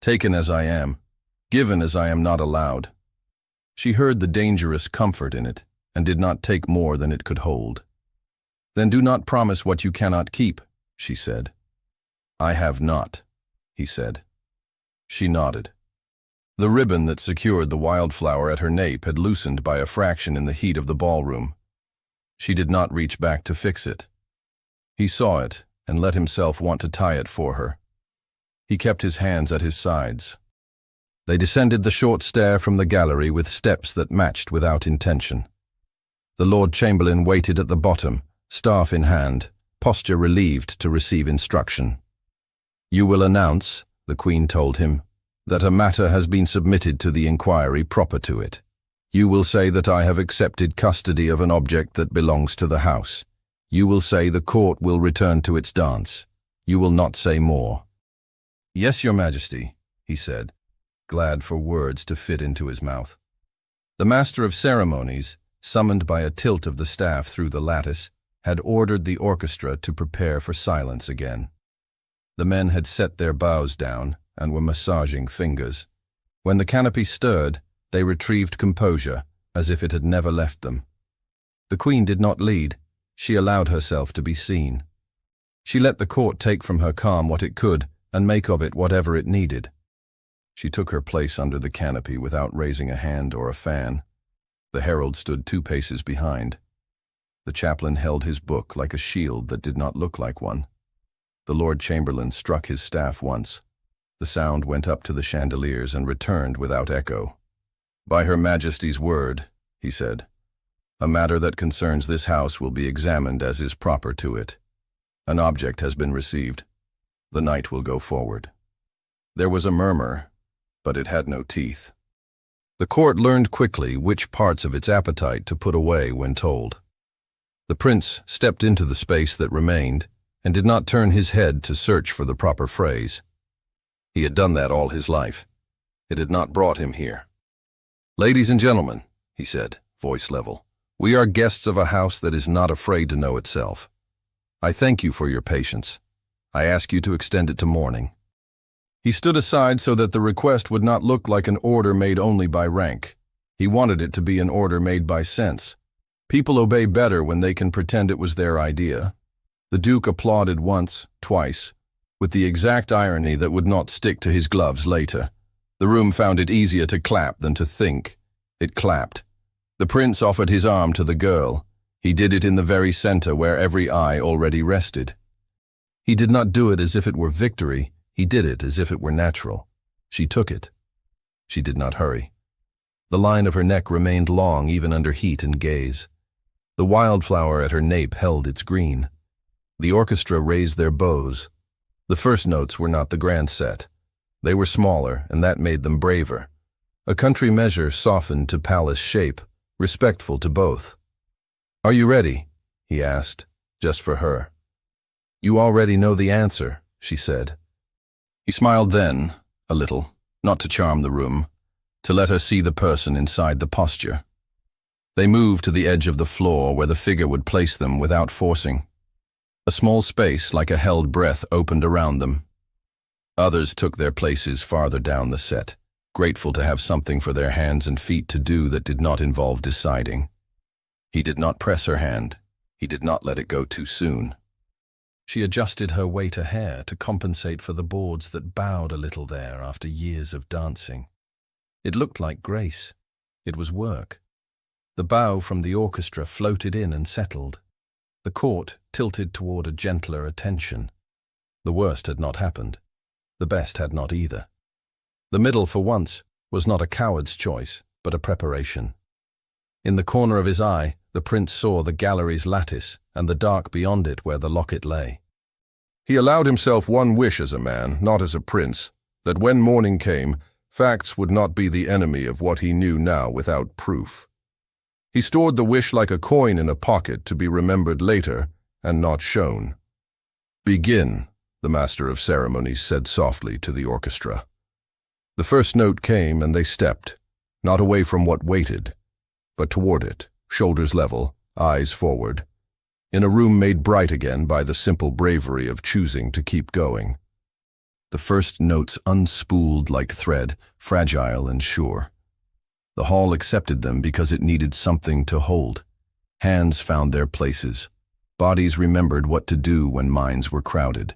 Taken as I am, given as I am not allowed. She heard the dangerous comfort in it, and did not take more than it could hold. Then do not promise what you cannot keep, she said. I have not, he said. She nodded. The ribbon that secured the wildflower at her nape had loosened by a fraction in the heat of the ballroom. She did not reach back to fix it. He saw it and let himself want to tie it for her. He kept his hands at his sides. They descended the short stair from the gallery with steps that matched without intention. The Lord Chamberlain waited at the bottom, staff in hand, posture relieved to receive instruction. You will announce, the Queen told him, that a matter has been submitted to the inquiry proper to it. You will say that I have accepted custody of an object that belongs to the house. You will say the court will return to its dance. You will not say more. Yes, Your Majesty, he said, glad for words to fit into his mouth. The Master of Ceremonies, summoned by a tilt of the staff through the lattice, had ordered the orchestra to prepare for silence again. The men had set their bows down and were massaging fingers. When the canopy stirred, they retrieved composure, as if it had never left them. The Queen did not lead. She allowed herself to be seen. She let the court take from her calm what it could and make of it whatever it needed. She took her place under the canopy without raising a hand or a fan. The herald stood 2 paces behind. The chaplain held his book like a shield that did not look like one. The Lord Chamberlain struck his staff once. The sound went up to the chandeliers and returned without echo. By Her Majesty's word, he said, a matter that concerns this house will be examined as is proper to it. An object has been received. The night will go forward. There was a murmur, but it had no teeth. The court learned quickly which parts of its appetite to put away when told. The prince stepped into the space that remained and did not turn his head to search for the proper phrase. He had done that all his life. It had not brought him here. Ladies and gentlemen, he said, voice level, we are guests of a house that is not afraid to know itself. I thank you for your patience. I ask you to extend it to morning. He stood aside so that the request would not look like an order made only by rank. He wanted it to be an order made by sense. People obey better when they can pretend it was their idea. The Duke applauded once, twice, with the exact irony that would not stick to his gloves later. The room found it easier to clap than to think. It clapped. The prince offered his arm to the girl. He did it in the very center where every eye already rested. He did not do it as if it were victory. He did it as if it were natural. She took it. She did not hurry. The line of her neck remained long even under heat and gaze. The wildflower at her nape held its green. The orchestra raised their bows. The first notes were not the grand set. They were smaller, and that made them braver. A country measure softened to palace shape, respectful to both. Are you ready? He asked, just for her. You already know the answer, she said. He smiled then, a little, not to charm the room, to let her see the person inside the posture. They moved to the edge of the floor where the figure would place them without forcing. A small space like a held breath opened around them. Others took their places farther down the set, grateful to have something for their hands and feet to do that did not involve deciding. He did not press her hand. He did not let it go too soon. She adjusted her waiter hair to compensate for the boards that bowed a little there after years of dancing. It looked like grace. It was work. The bow from the orchestra floated in and settled. The court tilted toward a gentler attention. The worst had not happened. The best had not either. The middle, for once, was not a coward's choice, but a preparation. In the corner of his eye, the prince saw the gallery's lattice and the dark beyond it where the locket lay. He allowed himself one wish as a man, not as a prince, that when morning came, facts would not be the enemy of what he knew now without proof. He stored the wish like a coin in a pocket to be remembered later, and not shown. "Begin," the master of ceremonies said softly to the orchestra. The first note came and they stepped, not away from what waited, but toward it, shoulders level, eyes forward, in a room made bright again by the simple bravery of choosing to keep going. The first notes unspooled like thread, fragile and sure. The hall accepted them because it needed something to hold. Hands found their places. Bodies remembered what to do when minds were crowded.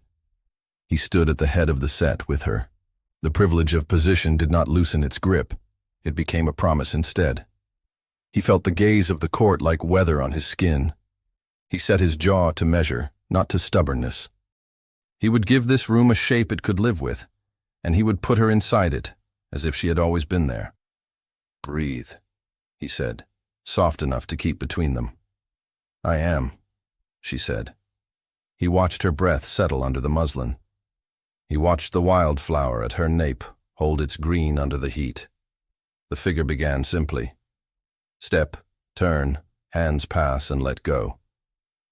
He stood at the head of the set with her. The privilege of position did not loosen its grip. It became a promise instead. He felt the gaze of the court like weather on his skin. He set his jaw to measure, not to stubbornness. He would give this room a shape it could live with, and he would put her inside it, as if she had always been there. "Breathe," he said, soft enough to keep between them. "I am," she said. He watched her breath settle under the muslin. He watched the wildflower at her nape hold its green under the heat. The figure began simply. Step, turn, hands pass and let go.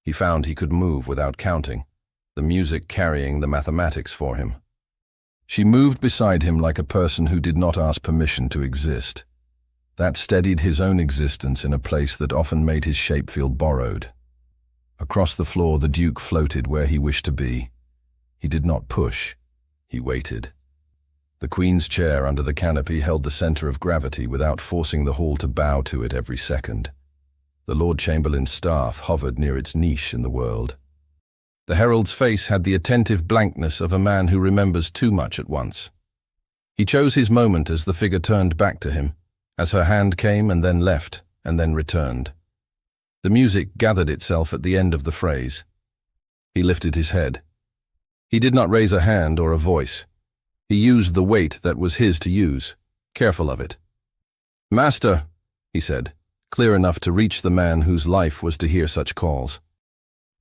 He found he could move without counting, the music carrying the mathematics for him. She moved beside him like a person who did not ask permission to exist. That steadied his own existence in a place that often made his shape feel borrowed. Across the floor the Duke floated where he wished to be. He did not push. He waited. The Queen's chair under the canopy held the center of gravity without forcing the hall to bow to it every second. The Lord Chamberlain's staff hovered near its niche in the world. The herald's face had the attentive blankness of a man who remembers too much at once. He chose his moment as the figure turned back to him, as her hand came and then left, and then returned. The music gathered itself at the end of the phrase. He lifted his head. He did not raise a hand or a voice. He used the weight that was his to use, careful of it. "Master," he said, clear enough to reach the man whose life was to hear such calls.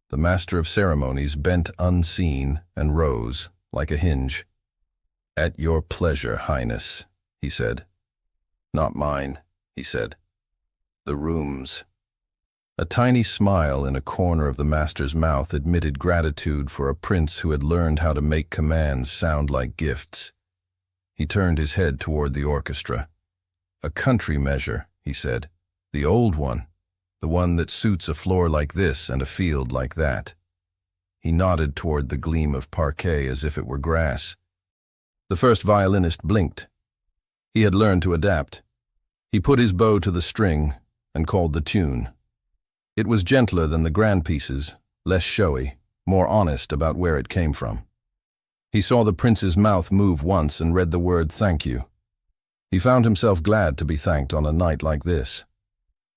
The master of ceremonies bent unseen and rose, like a hinge. "At your pleasure, Highness," he said. "Not mine," he said. "The room's." A tiny smile in a corner of the master's mouth admitted gratitude for a prince who had learned how to make commands sound like gifts. He turned his head toward the orchestra. "A country measure," he said. "The old one. The one that suits a floor like this and a field like that." He nodded toward the gleam of parquet as if it were grass. The first violinist blinked. He had learned to adapt. He put his bow to the string and called the tune. It was gentler than the grand pieces, less showy, more honest about where it came from. He saw the prince's mouth move once and read the word "thank you." He found himself glad to be thanked on a night like this.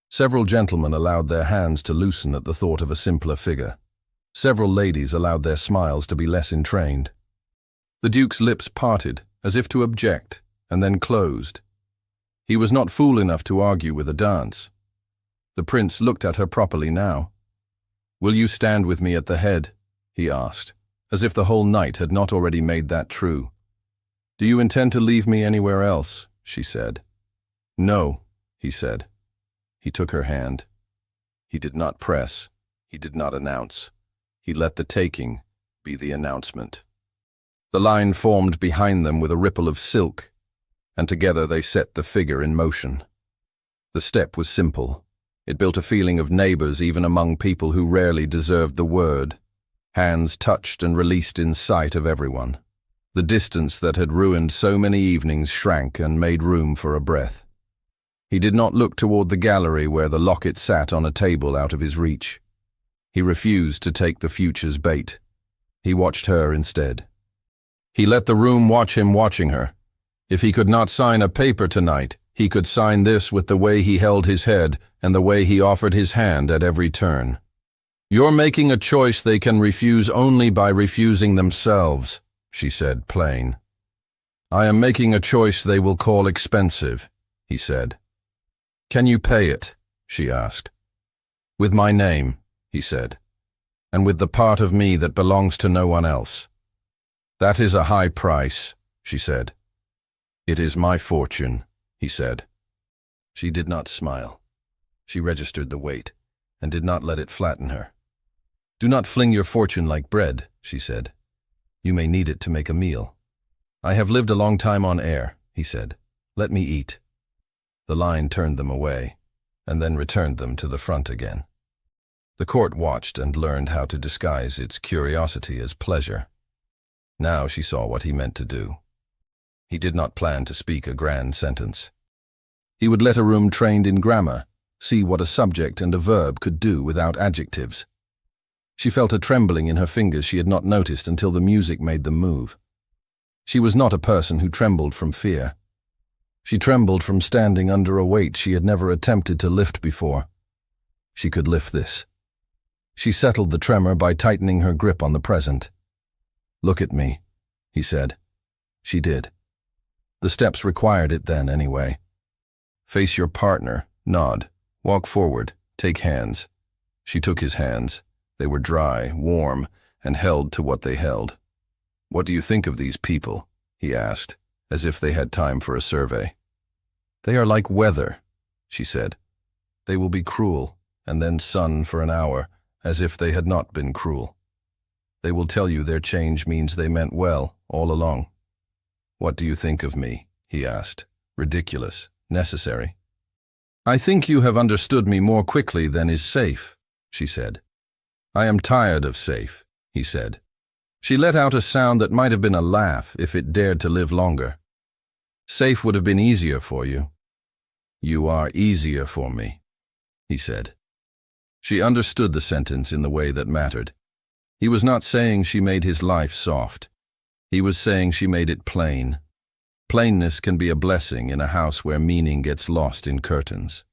Several gentlemen allowed their hands to loosen at the thought of a simpler figure. Several ladies allowed their smiles to be less entrained. The Duke's lips parted, as if to object, and then closed. He was not fool enough to argue with a dance. The prince looked at her properly now. "Will you stand with me at the head?" he asked, as if the whole night had not already made that true. "Do you intend to leave me anywhere else?" she said. "No," he said. He took her hand. He did not press. He did not announce. He let the taking be the announcement. The line formed behind them with a ripple of silk, and together they set the figure in motion. The step was simple. It built a feeling of neighbors even among people who rarely deserved the word. Hands touched and released in sight of everyone. The distance that had ruined so many evenings shrank and made room for a breath. He did not look toward the gallery where the locket sat on a table out of his reach. He refused to take the future's bait. He watched her instead. He let the room watch him watching her. If he could not sign a paper tonight, he could sign this with the way he held his head and the way he offered his hand at every turn. "You're making a choice they can refuse only by refusing themselves," she said, plain. "I am making a choice they will call expensive," he said. "Can you pay it?" she asked. "With my name," he said, "and with the part of me that belongs to no one else." "That is a high price," she said. "It is my fortune," he said. She did not smile. She registered the weight, and did not let it flatten her. "Do not fling your fortune like bread," she said. "You may need it to make a meal." "I have lived a long time on air," he said. "Let me eat." The line turned them away, and then returned them to the front again. The court watched and learned how to disguise its curiosity as pleasure. Now she saw what he meant to do. He did not plan to speak a grand sentence. He would let a room trained in grammar see what a subject and a verb could do without adjectives. She felt a trembling in her fingers she had not noticed until the music made them move. She was not a person who trembled from fear. She trembled from standing under a weight she had never attempted to lift before. She could lift this. She settled the tremor by tightening her grip on the present. "Look at me," he said. She did. The steps required it then, anyway. "Face your partner, nod, walk forward, take hands." She took his hands. They were dry, warm, and held to what they held. "What do you think of these people?" he asked, as if they had time for a survey. "They are like weather," she said. "They will be cruel, and then sun for an hour, as if they had not been cruel. They will tell you their change means they meant well all along." "What do you think of me?" he asked. "Ridiculous, necessary." "I think you have understood me more quickly than is safe," she said. "I am tired of safe," he said. She let out a sound that might have been a laugh if it dared to live longer. "Safe would have been easier for you." "You are easier for me," he said. She understood the sentence in the way that mattered. He was not saying she made his life soft. He was saying she made it plain. Plainness can be a blessing in a house where meaning gets lost in curtains.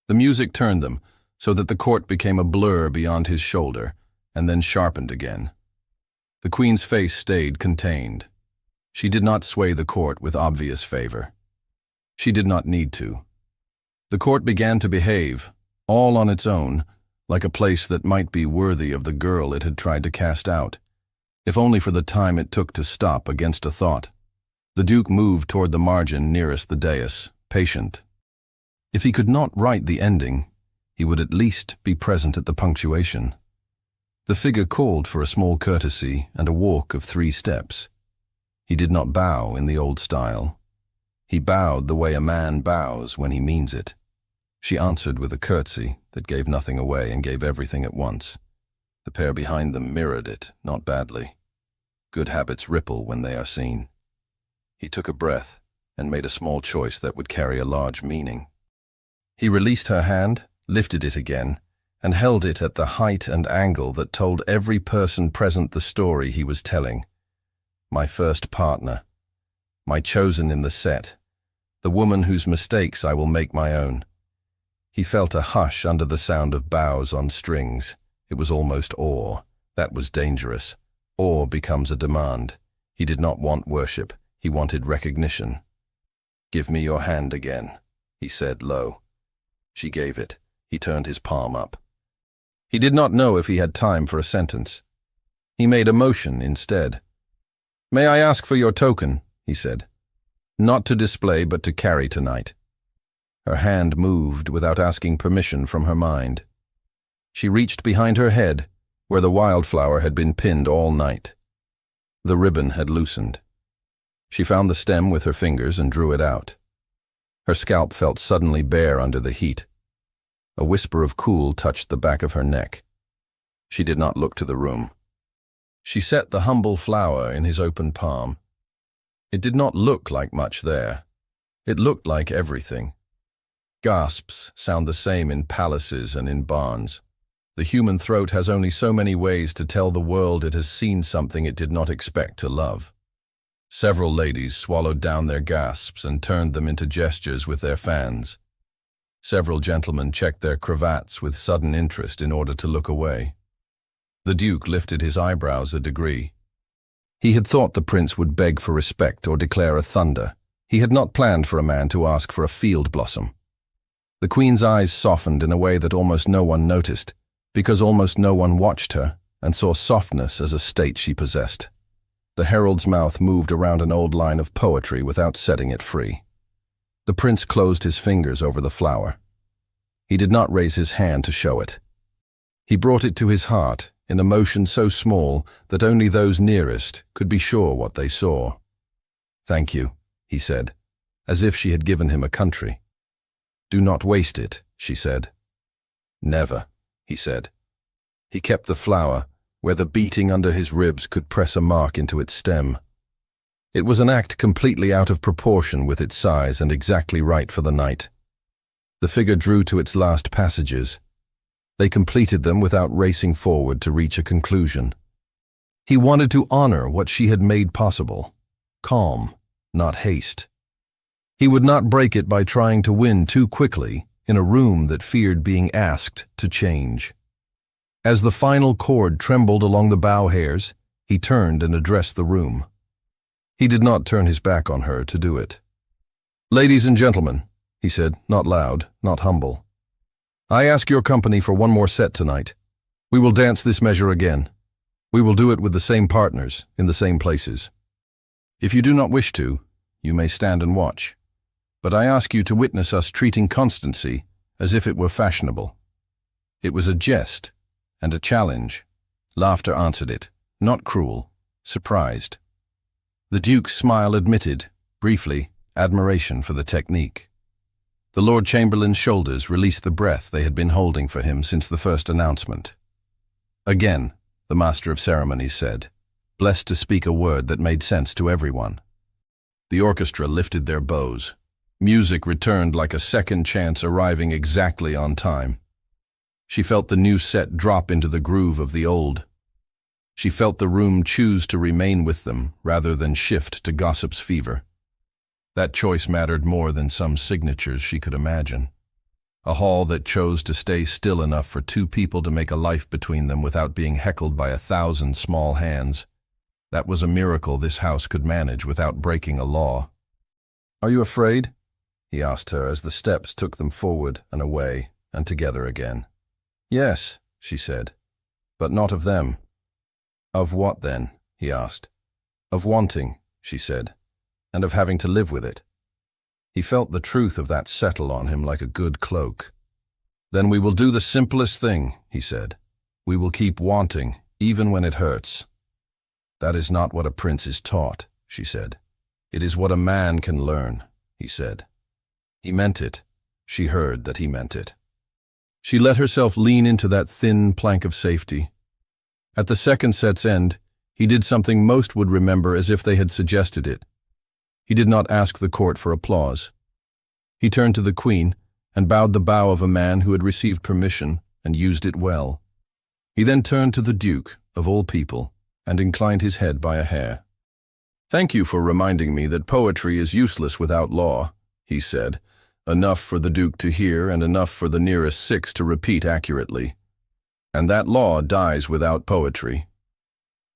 The music turned them, so that the court became a blur beyond his shoulder, and then sharpened again. The Queen's face stayed contained. She did not sway the court with obvious favor. She did not need to. The court began to behave, all on its own, like a place that might be worthy of the girl it had tried to cast out, if only for the time it took to stop against a thought. The Duke moved toward the margin nearest the dais, patient. If he could not write the ending, he would at least be present at the punctuation. The figure called for a small courtesy and a walk of 3 steps. He did not bow in the old style. He bowed the way a man bows when he means it. She answered with a curtsy that gave nothing away and gave everything at once. The pair behind them mirrored it, not badly. Good habits ripple when they are seen. He took a breath and made a small choice that would carry a large meaning. He released her hand, lifted it again, and held it at the height and angle that told every person present the story he was telling. My first partner. My chosen in the set. The woman whose mistakes I will make my own. He felt a hush under the sound of bows on strings. It was almost awe. That was dangerous. Awe becomes a demand. He did not want worship. He wanted recognition. "Give me your hand again," he said low. She gave it. He turned his palm up. He did not know if he had time for a sentence. He made a motion instead. "May I ask for your token?" he said. "Not to display, but to carry tonight." Her hand moved without asking permission from her mind. She reached behind her head, where the wildflower had been pinned all night. The ribbon had loosened. She found the stem with her fingers and drew it out. Her scalp felt suddenly bare under the heat. A whisper of cool touched the back of her neck. She did not look to the room. She set the humble flower in his open palm. It did not look like much there. It looked like everything. Gasps sound the same in palaces and in barns. The human throat has only so many ways to tell the world it has seen something it did not expect to love. Several ladies swallowed down their gasps and turned them into gestures with their fans. Several gentlemen checked their cravats with sudden interest in order to look away. The Duke lifted his eyebrows a degree. He had thought the prince would beg for respect or declare a thunder. He had not planned for a man to ask for a field blossom. The Queen's eyes softened in a way that almost no one noticed, because almost no one watched her and saw softness as a state she possessed. The herald's mouth moved around an old line of poetry without setting it free. The prince closed his fingers over the flower. He did not raise his hand to show it. He brought it to his heart in a motion so small that only those nearest could be sure what they saw. "Thank you," he said, as if she had given him a country. "Do not waste it," she said. "Never," he said. He kept the flower where the beating under his ribs could press a mark into its stem. It was an act completely out of proportion with its size and exactly right for the night. The figure drew to its last passages. They completed them without racing forward to reach a conclusion. He wanted to honor what she had made possible. Calm, not haste. He would not break it by trying to win too quickly in a room that feared being asked to change. As the final chord trembled along the bow hairs, he turned and addressed the room. He did not turn his back on her to do it. "Ladies and gentlemen," he said, not loud, not humble, "I ask your company for one more set tonight. We will dance this measure again. We will do it with the same partners, in the same places. If you do not wish to, you may stand and watch. But I ask you to witness us treating constancy as if it were fashionable." It was a jest and a challenge. Laughter answered it, not cruel, surprised. The Duke's smile admitted, briefly, admiration for the technique. The Lord Chamberlain's shoulders released the breath they had been holding for him since the first announcement. "Again," the Master of Ceremonies said, blessed to speak a word that made sense to everyone. The orchestra lifted their bows. Music returned like a second chance, arriving exactly on time. She felt the new set drop into the groove of the old. She felt the room choose to remain with them rather than shift to gossip's fever. That choice mattered more than some signatures she could imagine. A hall that chose to stay still enough for two people to make a life between them without being heckled by 1,000 small hands. That was a miracle this house could manage without breaking a law. "Are you afraid?" he asked her as the steps took them forward and away and together again. "Yes," she said, "but not of them." "Of what then?" he asked. "Of wanting," she said, "and of having to live with it." He felt the truth of that settle on him like a good cloak. "Then we will do the simplest thing," he said. "We will keep wanting, even when it hurts." "That is not what a prince is taught," she said. "It is what a man can learn," he said. He meant it. She heard that he meant it. She let herself lean into that thin plank of safety. At the second set's end, he did something most would remember as if they had suggested it. He did not ask the court for applause. He turned to the Queen and bowed the bow of a man who had received permission and used it well. He then turned to the Duke, of all people, and inclined his head by a hair. "Thank you for reminding me that poetry is useless without law," he said, enough for the Duke to hear and enough for the nearest 6 to repeat accurately. "And that law dies without poetry."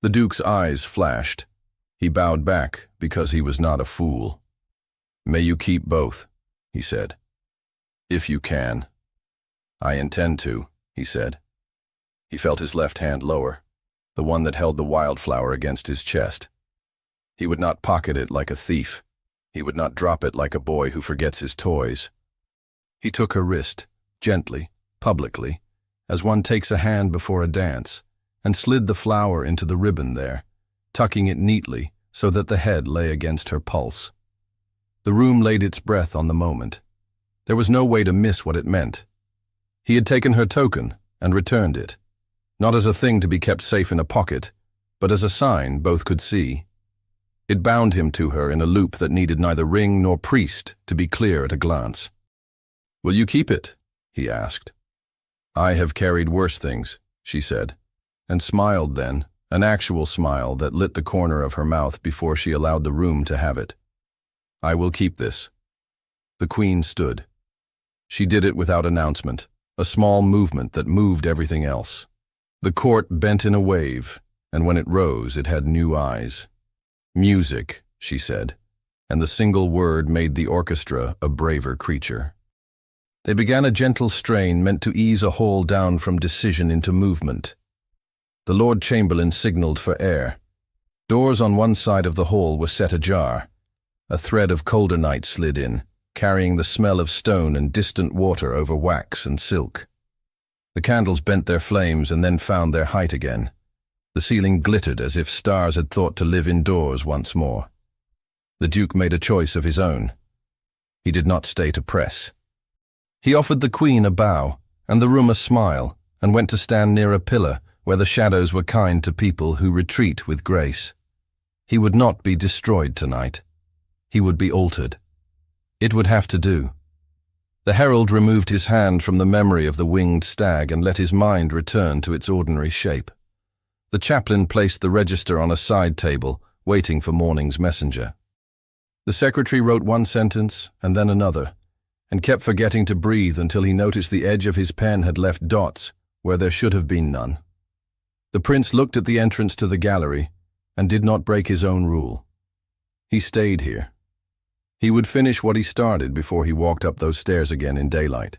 The Duke's eyes flashed. He bowed back because he was not a fool. "May you keep both," he said. "If you can." "I intend to," he said. He felt his left hand lower, the one that held the wildflower against his chest. He would not pocket it like a thief. He would not drop it like a boy who forgets his toys. He took her wrist, gently, publicly, as one takes a hand before a dance, and slid the flower into the ribbon there, tucking it neatly so that the head lay against her pulse. The room laid its breath on the moment. There was no way to miss what it meant. He had taken her token and returned it, not as a thing to be kept safe in a pocket, but as a sign both could see. It bound him to her in a loop that needed neither ring nor priest to be clear at a glance. "Will you keep it?" he asked. "I have carried worse things," she said, and smiled then, an actual smile that lit the corner of her mouth before she allowed the room to have it. "I will keep this." The Queen stood. She did it without announcement, a small movement that moved everything else. The court bent in a wave, and when it rose, it had new eyes. "Music," she said, and the single word made the orchestra a braver creature. They began a gentle strain meant to ease a whole down from decision into movement. The Lord Chamberlain signaled for air. Doors on one side of the hall were set ajar. A thread of colder night slid in, carrying the smell of stone and distant water over wax and silk. The candles bent their flames and then found their height again. The ceiling glittered as if stars had thought to live indoors once more. The Duke made a choice of his own. He did not stay to press. He offered the Queen a bow, and the room a smile, and went to stand near a pillar where the shadows were kind to people who retreat with grace. He would not be destroyed tonight. He would be altered. It would have to do. The herald removed his hand from the memory of the winged stag and let his mind return to its ordinary shape. The chaplain placed the register on a side table, waiting for morning's messenger. The secretary wrote one sentence and then another, and kept forgetting to breathe until he noticed the edge of his pen had left dots where there should have been none. The prince looked at the entrance to the gallery and did not break his own rule. He stayed here. He would finish what he started before he walked up those stairs again in daylight.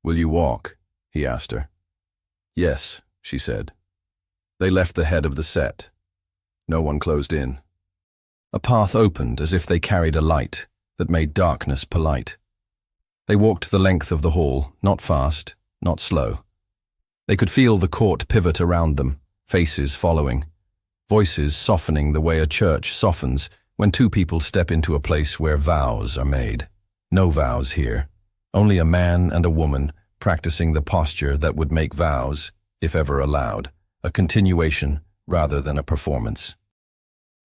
"Will you walk?" he asked her. "Yes," she said. They left the head of the set. No one closed in. A path opened as if they carried a light that made darkness polite. They walked the length of the hall, not fast, not slow. They could feel the court pivot around them, faces following, voices softening the way a church softens when two people step into a place where vows are made. No vows here, only a man and a woman practicing the posture that would make vows, if ever allowed, a continuation rather than a performance.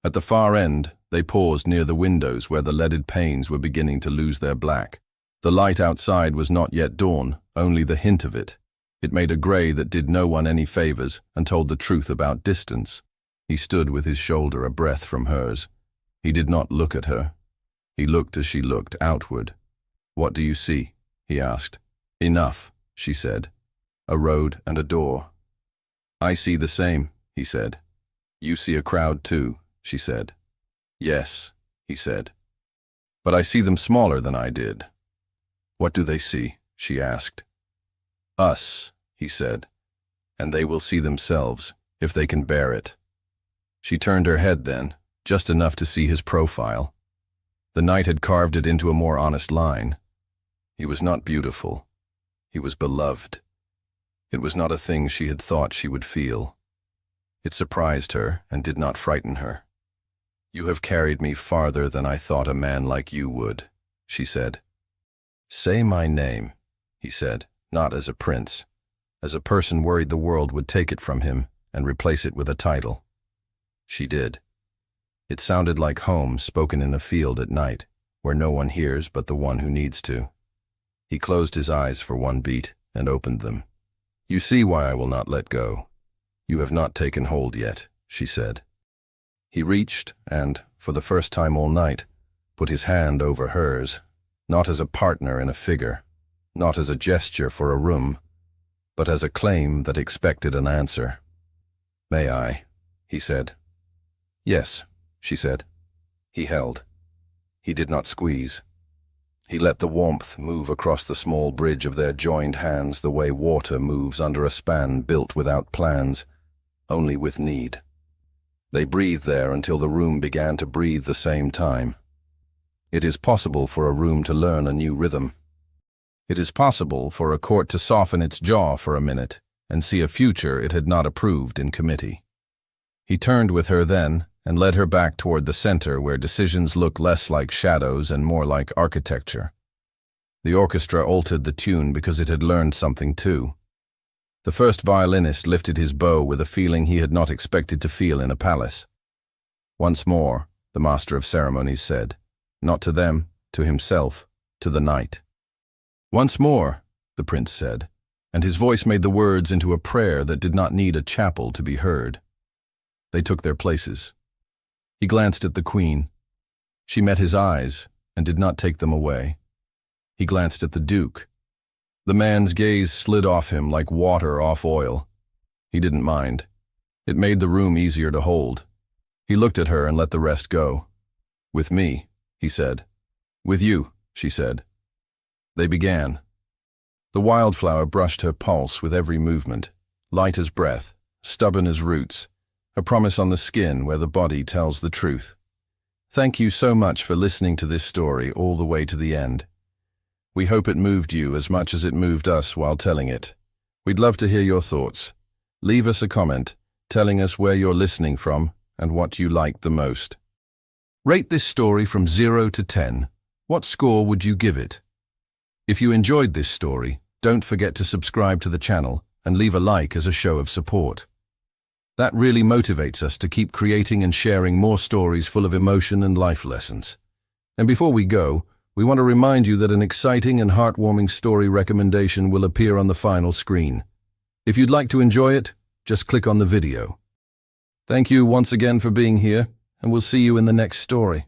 At the far end, they paused near the windows where the leaded panes were beginning to lose their black. The light outside was not yet dawn, only the hint of it. It made a grey that did no one any favors and told the truth about distance. He stood with his shoulder a breath from hers. He did not look at her. He looked as she looked, outward. "What do you see?" he asked. "Enough," she said. "A road and a door." "I see the same," he said. "You see a crowd too," she said. "Yes," he said. "But I see them smaller than I did." "What do they see?" she asked. "Us," he said, "and they will see themselves, if they can bear it." She turned her head then, just enough to see his profile. The night had carved it into a more honest line. He was not beautiful. He was beloved. It was not a thing she had thought she would feel. It surprised her and did not frighten her. "You have carried me farther than I thought a man like you would," she said. "Say my name," he said, not as a prince, as a person worried the world would take it from him and replace it with a title. She did. It sounded like home spoken in a field at night, where no one hears but the one who needs to. He closed his eyes for one beat and opened them. "You see why I will not let go. You have not taken hold yet," she said. He reached and, for the first time all night, put his hand over hers, not as a partner in a figure, not as a gesture for a room, but as a claim that expected an answer. "May I?" he said. "Yes," she said. He held. He did not squeeze. He let the warmth move across the small bridge of their joined hands the way water moves under a span built without plans, only with need. They breathed there until the room began to breathe the same time. It is possible for a room to learn a new rhythm. It is possible for a court to soften its jaw for a minute and see a future it had not approved in committee. He turned with her then and led her back toward the center where decisions look less like shadows and more like architecture. The orchestra altered the tune because it had learned something too. The first violinist lifted his bow with a feeling he had not expected to feel in a palace. "Once more," the master of ceremonies said, not to them, to himself, to the night. "Once more," the prince said, and his voice made the words into a prayer that did not need a chapel to be heard. They took their places. He glanced at the queen. She met his eyes and did not take them away. He glanced at the duke. The man's gaze slid off him like water off oil. He didn't mind. It made the room easier to hold. He looked at her and let the rest go. "With me," he said. "With you," she said. They began. The wildflower brushed her pulse with every movement, light as breath, stubborn as roots, a promise on the skin where the body tells the truth. Thank you so much for listening to this story all the way to the end. We hope it moved you as much as it moved us while telling it. We'd love to hear your thoughts. Leave us a comment telling us where you're listening from and what you liked the most. Rate this story from 0 to 10. What score would you give it? If you enjoyed this story, don't forget to subscribe to the channel and leave a like as a show of support. That really motivates us to keep creating and sharing more stories full of emotion and life lessons. And before we go, we want to remind you that an exciting and heartwarming story recommendation will appear on the final screen. If you'd like to enjoy it, just click on the video. Thank you once again for being here, and we'll see you in the next story.